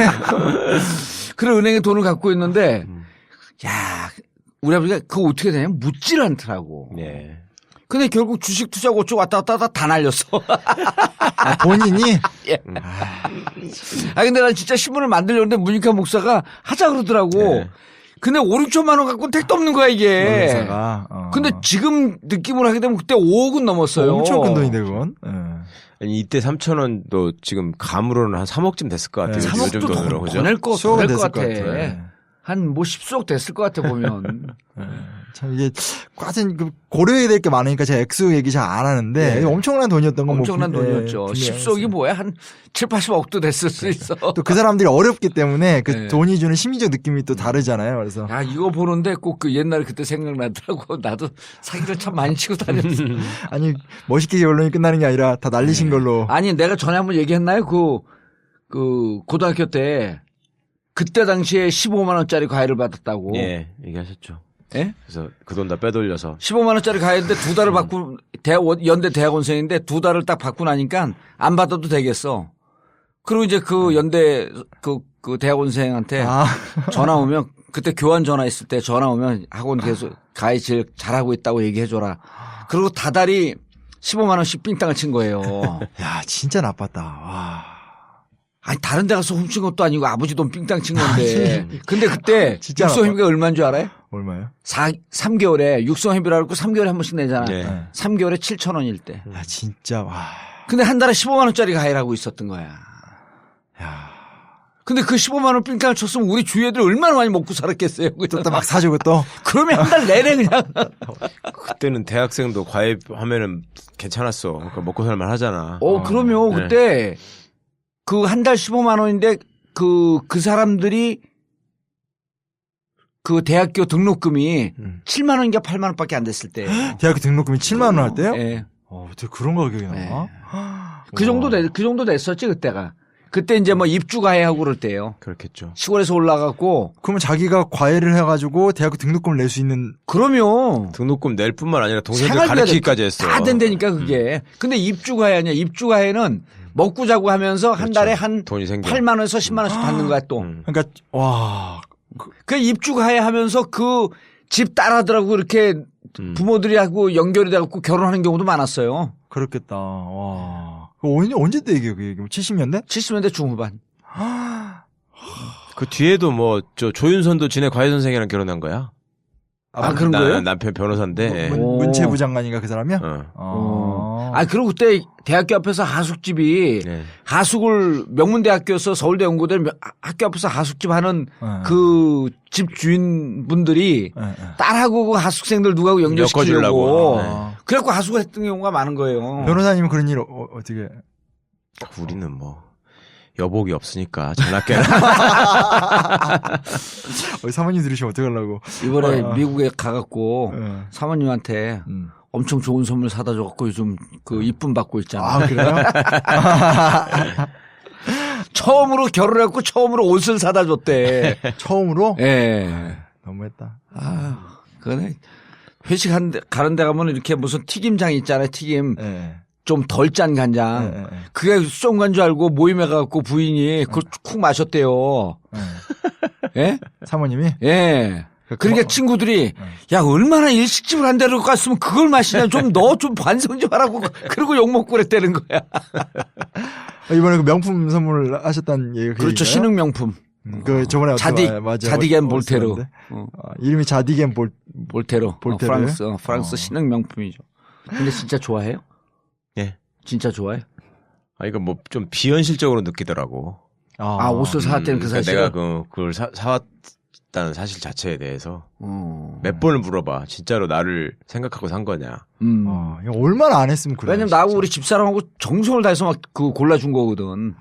그런 은행에 돈을 갖고 있는데 야 우리 아버지가 그거 어떻게 되냐면 묻질 않더라고. 예. 근데 결국 주식 투자하고 어쩌고 왔다 갔다 다 날렸어. 아, 본인이? 예. 아, 근데 난 진짜 신문을 만들려고 했는데 문익환 목사가 하자 그러더라고. 네. 근데 5, 6천만 원 갖고는 택도 없는 거야, 이게. 언론사가. 근데 지금 느낌으로 하게 되면 그때 5억은 넘었어요. 엄청 큰 돈인데, 그건. 예. 아니, 이때 3,000원도 지금 감으로는 한 3억쯤 됐을 것 같아요. 네. 요즘 3억도 돈으로. 더 그죠? 낼 것 수억은 같아. 됐을 것 같아요. 한 뭐 10수억 됐을 것 같아, 보면. 참 이게 과연 고려해야 될 게 많으니까 제가 액수 얘기 잘 안 하는데 네. 엄청난 돈이었던 건 엄청난 뭐 돈이었죠. 10수억이 뭐야? 한 7, 80억도 됐을 수 있어. 또 그 사람들이 어렵기 때문에 그 네. 돈이 주는 심리적 느낌이 또 다르잖아요. 그래서 야, 이거 보는데 꼭 그 옛날에 그때 생각나더라고. 나도 사기를 참 많이 치고 다녔어. 아니 멋있게 결론이 끝나는 게 아니라 다 날리신 걸로. 아니, 내가 전에 한번 얘기했나요? 그 고등학교 때 그때 당시에 15만 원짜리 과외를 받았다고. 예, 얘기하셨죠. 예? 그래서 그 돈 다 빼돌려서 15만 원짜리 과외인데 2달을 받고 연대 대학원생인데 2달을 딱 받고 나니까 안 받아도 되겠어. 그리고 이제 그 연대 그 대학원생한테 아. 전화 오면 그때 교환 전화 있을 때 전화 오면 학원 계속 과외 제일 잘하고 있다고 얘기해 줘라. 그리고 다달이 15만 원씩 삥땅을 친 거예요. 야 진짜 나빴다. 와. 아니 다른 데 가서 훔친 것도 아니고 아버지 돈 삥땅 친 건데. 근데 그때 진짜 육성회비가 얼마인 줄 알아요? 얼마요? 3개월에 육성회비라고 3개월에 한 번씩 내잖아. 네. 3개월에 7천 원일 때. 야 진짜 와. 근데 한 달에 15만 원짜리 과외라고 있었던 거야. 야. 근데 그 15만 원 삥땅을 쳤으면 우리 주위 애들 얼마나 많이 먹고 살았겠어요. 또 막 사주고 또. 그러면 한 달 내내 그냥. 그때는 대학생도 과외하면은 괜찮았어. 그러니까 먹고 살만 하잖아. 그러면 네. 그때 그 한 달 15만 원인데 그 사람들이 그 대학교 등록금이 7만 원인가 8만 원밖에 안 됐을 때. 대학교 등록금이 7만 원 할 때요? 예. 어떻게 그런 가격이 나와? 네. 그 정도 됐었지 그때가. 그때 이제 뭐 입주 과외하고 그럴 때예요. 그렇겠죠. 시골에서 올라갔고. 그러면 자기가 과외를 해가지고 대학교 등록금을 낼 수 있는. 그러면 등록금 낼 뿐만 아니라 동생들 생활비가 가르치기까지 했어. 다 된다니까 그게. 근데 입주 과외 아니야. 입주 과외는 먹고 자고 하면서 한 그렇죠. 달에 한 돈이 생겨. 8만 원에서 10만 원씩 받는 거야 또. 그러니까 와. 그 입주 과외 하면서 그 집 딸아들하고 이렇게 부모들이 하고 연결이 돼갖고 결혼하는 경우도 많았어요. 그렇겠다. 와. 언제 때 얘기예요? 그 얘기? 70년대? 70년대 중후반. 그 뒤에도 뭐 저 조윤선도 지네 과외 선생이랑 결혼한 거야. 그런 거예요? 남편 변호사인데. 문체부 장관인가 그 사람이요? 그리고 그때 대학교 앞에서 하숙집이 네. 하숙을 명문대학교에서 서울대 연고대 학교 앞에서 하숙집 하는 그 집 주인분들이 딸하고 그 하숙생들 누구하고 연결시키려고. 엮어주려고. 그래갖고 하숙을 했던 경우가 많은 거예요. 변호사님은 그런 일 어떻게? 우리는 뭐 여복이 없으니까 전학계는 사모님 들으시면 어떡하려고. 이번에 미국에 가갖고 예. 사모님한테 엄청 좋은 선물 사다 줘갖고 요즘 그 이쁨 받고 있잖아. 아, 그래요? 처음으로 결혼해갖고 처음으로 옷을 사다 줬대. 처음으로? 예. 너무했다. 아, 그거는 회식 가는 데 가면 이렇게 무슨 튀김장 있잖아요. 튀김. 예. 좀 덜 짠 간장. 예. 그게 수정간 줄 알고 모임에 가갖고 부인이 그걸 쿡 마셨대요. 예? 사모님이? 예. 그러니까 친구들이 야 얼마나 일식집을 한 데로 갔으면 그걸 마시냐 좀 너 좀 반성 좀 하라고 그러고 욕먹고 그랬다는 거야. 이번에 그 명품 선물 하셨다는 얘기가 그렇죠. 신흥 명품. 그 저번에 자디겐 볼테로. 이름이 자디겐 볼테로. 볼테로요? 프랑스 신흥 명품이죠. 근데 진짜 좋아해요? 예. 진짜 좋아해? 아 이거 뭐 좀 비현실적으로 느끼더라고. 아 옷을 사왔다는 그 사실. 내가 그걸 사왔다는 사실 자체에 대해서 몇 번을 물어봐. 진짜로 나를 생각하고 산 거냐. 이거 얼마나 안 했으면 그래. 왜냐면 나하고 우리 집사람하고 정성을 다해서 막 그 골라준 거거든.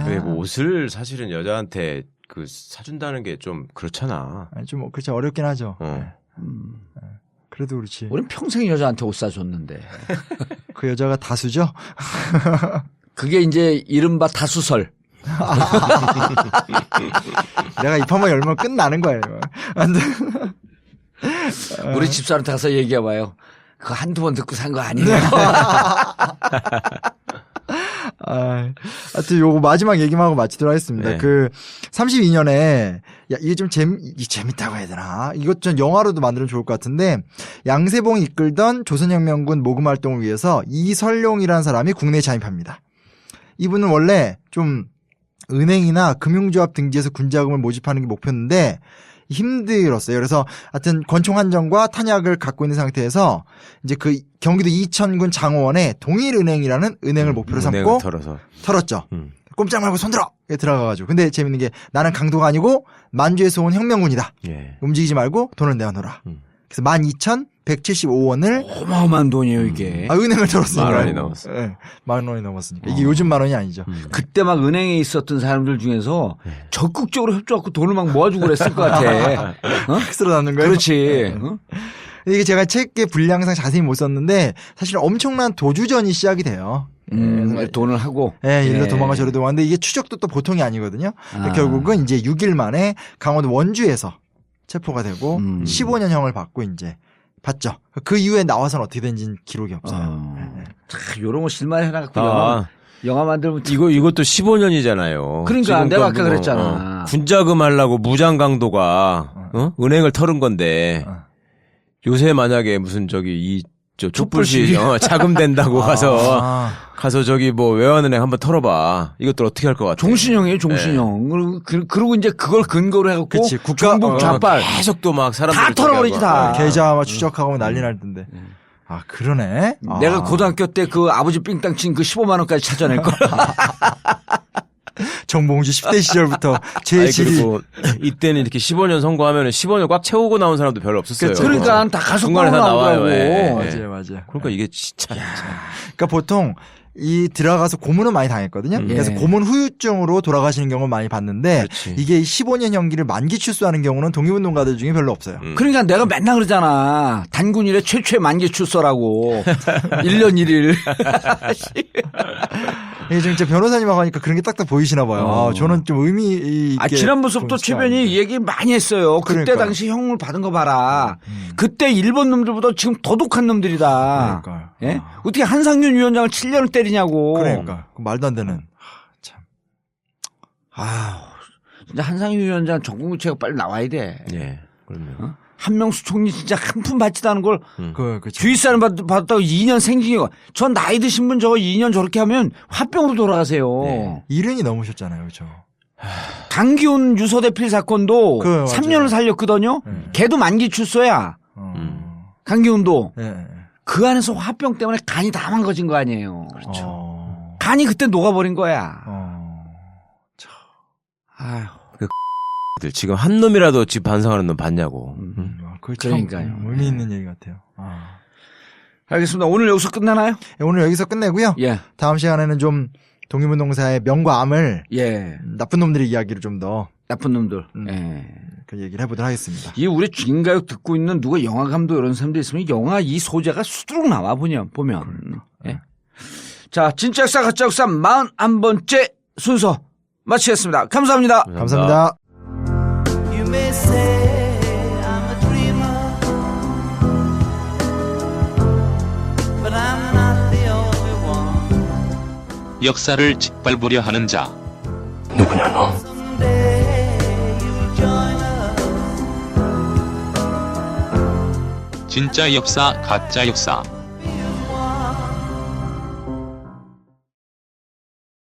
왜 뭐 옷을 사실은 여자한테 그 사준다는 게 좀 그렇잖아. 아니, 좀 그렇죠. 어렵긴 하죠. 어. 그래도 그렇지. 우린 평생 여자한테 옷 사줬는데. 그 여자가 다수죠? 그게 이제 이른바 다수설. 내가 입한번 열면 끝나는 거예요. 우리 집사람한테 가서 얘기해봐요. 그거 한두 번 듣고 산 거 아니에요? 하여튼 요거 마지막 얘기만 하고 마치도록 하겠습니다. 네. 그 32년에 이게 좀 재밌다고 해야 되나? 이것 좀 영화로도 만들면 좋을 것 같은데 양세봉이 이끌던 조선혁명군 모금 활동을 위해서 이설룡이라는 사람이 국내에 잠입합니다. 이분은 원래 좀 은행이나 금융조합 등지에서 군자금을 모집하는 게 목표인데 힘들었어요. 그래서 하여튼 권총 한정과 탄약을 갖고 있는 상태에서 이제 그 경기도 이천군 장호원에 동일은행이라는 은행을 목표로 삼고 털었죠. 꼼짝 말고 손들어! 들어가가지고. 근데 재밌는 게 나는 강도가 아니고 만주에서 온 혁명군이다. 예. 움직이지 말고 돈을 내어놓으라. 그래서 12,175원을 어마어마한 돈이에요 이게. 은행을 털었으니까. 10,000원이 넘었어. 네, 10,000원이 넘었으니까. 이게 요즘 10,000원이 아니죠. 그때 막 은행에 있었던 사람들 중에서 적극적으로 협조하고 돈을 막 모아주고 그랬을 것 같아. 어? 쓸어 담는 거예요? 그렇지. 어? 이게 제가 책의 분량상 자세히 못 썼는데 사실 엄청난 도주전이 시작이 돼요. 돈을 하고. 예, 이리로 도망가 저리로 도망가는데 이게 추적도 또 보통이 아니거든요. 결국은 이제 6일 만에 강원도 원주에서 체포가 되고 15년형을 받고 이제 받죠. 그 이후에 나와서는 어떻게 된지는 기록이 없어요. 요런 거 실만 해놔갖고 영화 만들면 이것도 15년이잖아요. 그러니까 내가 아까 그랬잖아. 군자금 하려고 무장강도가 은행을 털은 건데 요새 만약에 무슨 촛불시 자금 된다고 가서 저기 뭐 외환은행 한번 털어봐. 이것들 어떻게 할 것 같아? 종신형이에요, 종신형. 그리고 이제 그걸 근거로 해갖고 그치, 정부 좌빨 계속 또 막 사람들 다 털어버리지 다. 계좌 막 추적하고 난리 날 텐데. 그러네. 내가 고등학교 때 그 아버지 삥땅 친 그 15만 원까지 찾아낼 거야. 정봉주 10대 시절부터 제7위. 그리고 이때는 이렇게 15년 선고하면 15년 꽉 채우고 나온 사람도 별로 없었어요. 그렇죠. 그러니까 다 가서 중간에 다 나와요. 맞아요. 그러니까 이게 진짜. 그러니까 보통 들어가서 고문은 많이 당했거든요. 그래서 고문 후유증으로 돌아가시는 경우를 많이 봤는데 이게 15년 형기를 만기 출소하는 경우는 독립운동가들 중에 별로 없어요. 그러니까 내가 맨날 그러잖아. 단군 이래 최초의 만기 출소라고. 1년 1일. 이게 지금 제 변호사님하고 하니까 그런 게 딱딱 보이시나 봐요. 저는 좀 의미 있게. 지난번부터 최변이 얘기 많이 했어요. 그때 그러니까요. 당시 형을 받은 거 봐라. 그때 일본 놈들보다 지금 더 독한 놈들이다. 그러니까요. 예? 어떻게 한상윤 위원장을 7년을 때리냐고. 그러니까. 말도 안 되는. 참. 진짜 한상윤 위원장 전국구체가 빨리 나와야 돼. 예. 그럼요. 한명수 총리 진짜 한 푼 받지도 않은 걸 그렇죠. 주의사는 받았다고 2년 생징이고 전 나이 드신 분 저거 2년 저렇게 하면 화병으로 돌아가세요. 네. 70이 넘으셨잖아요. 그렇죠. 강기훈 유서대필 사건도 3년을 살렸거든요. 걔도 만기 출소야. 강기훈도. 네. 그 안에서 화병 때문에 간이 다 망가진 거 아니에요. 그렇죠. 간이 그때 녹아버린 거야. 아휴. 지금 한 놈이라도 집 반성하는 놈 봤냐고. 그러니까요. 의미 있는 얘기 같아요. 알겠습니다. 오늘 여기서 끝나나요? 오늘 여기서 끝내고요. 예. 다음 시간에는 좀 독립운동사의 명과 암을 예. 나쁜 놈들의 이야기로 좀 더 나쁜 놈들. 예. 그 얘기를 해보도록 하겠습니다. 이 우리 주인가요 듣고 있는 누가 영화 감독 이런 사람들 있으면 영화 이 소재가 수두룩 나와 보면. 예. 자, 진짜 역사 가짜 역사 41번째 순서 마치겠습니다. 감사합니다. 감사합니다. You may say I'm a dreamer, but I'm not the only one. 역사를 짓밟으려 하는 자. Someday you'll join us. 진짜 역사 가짜 역사.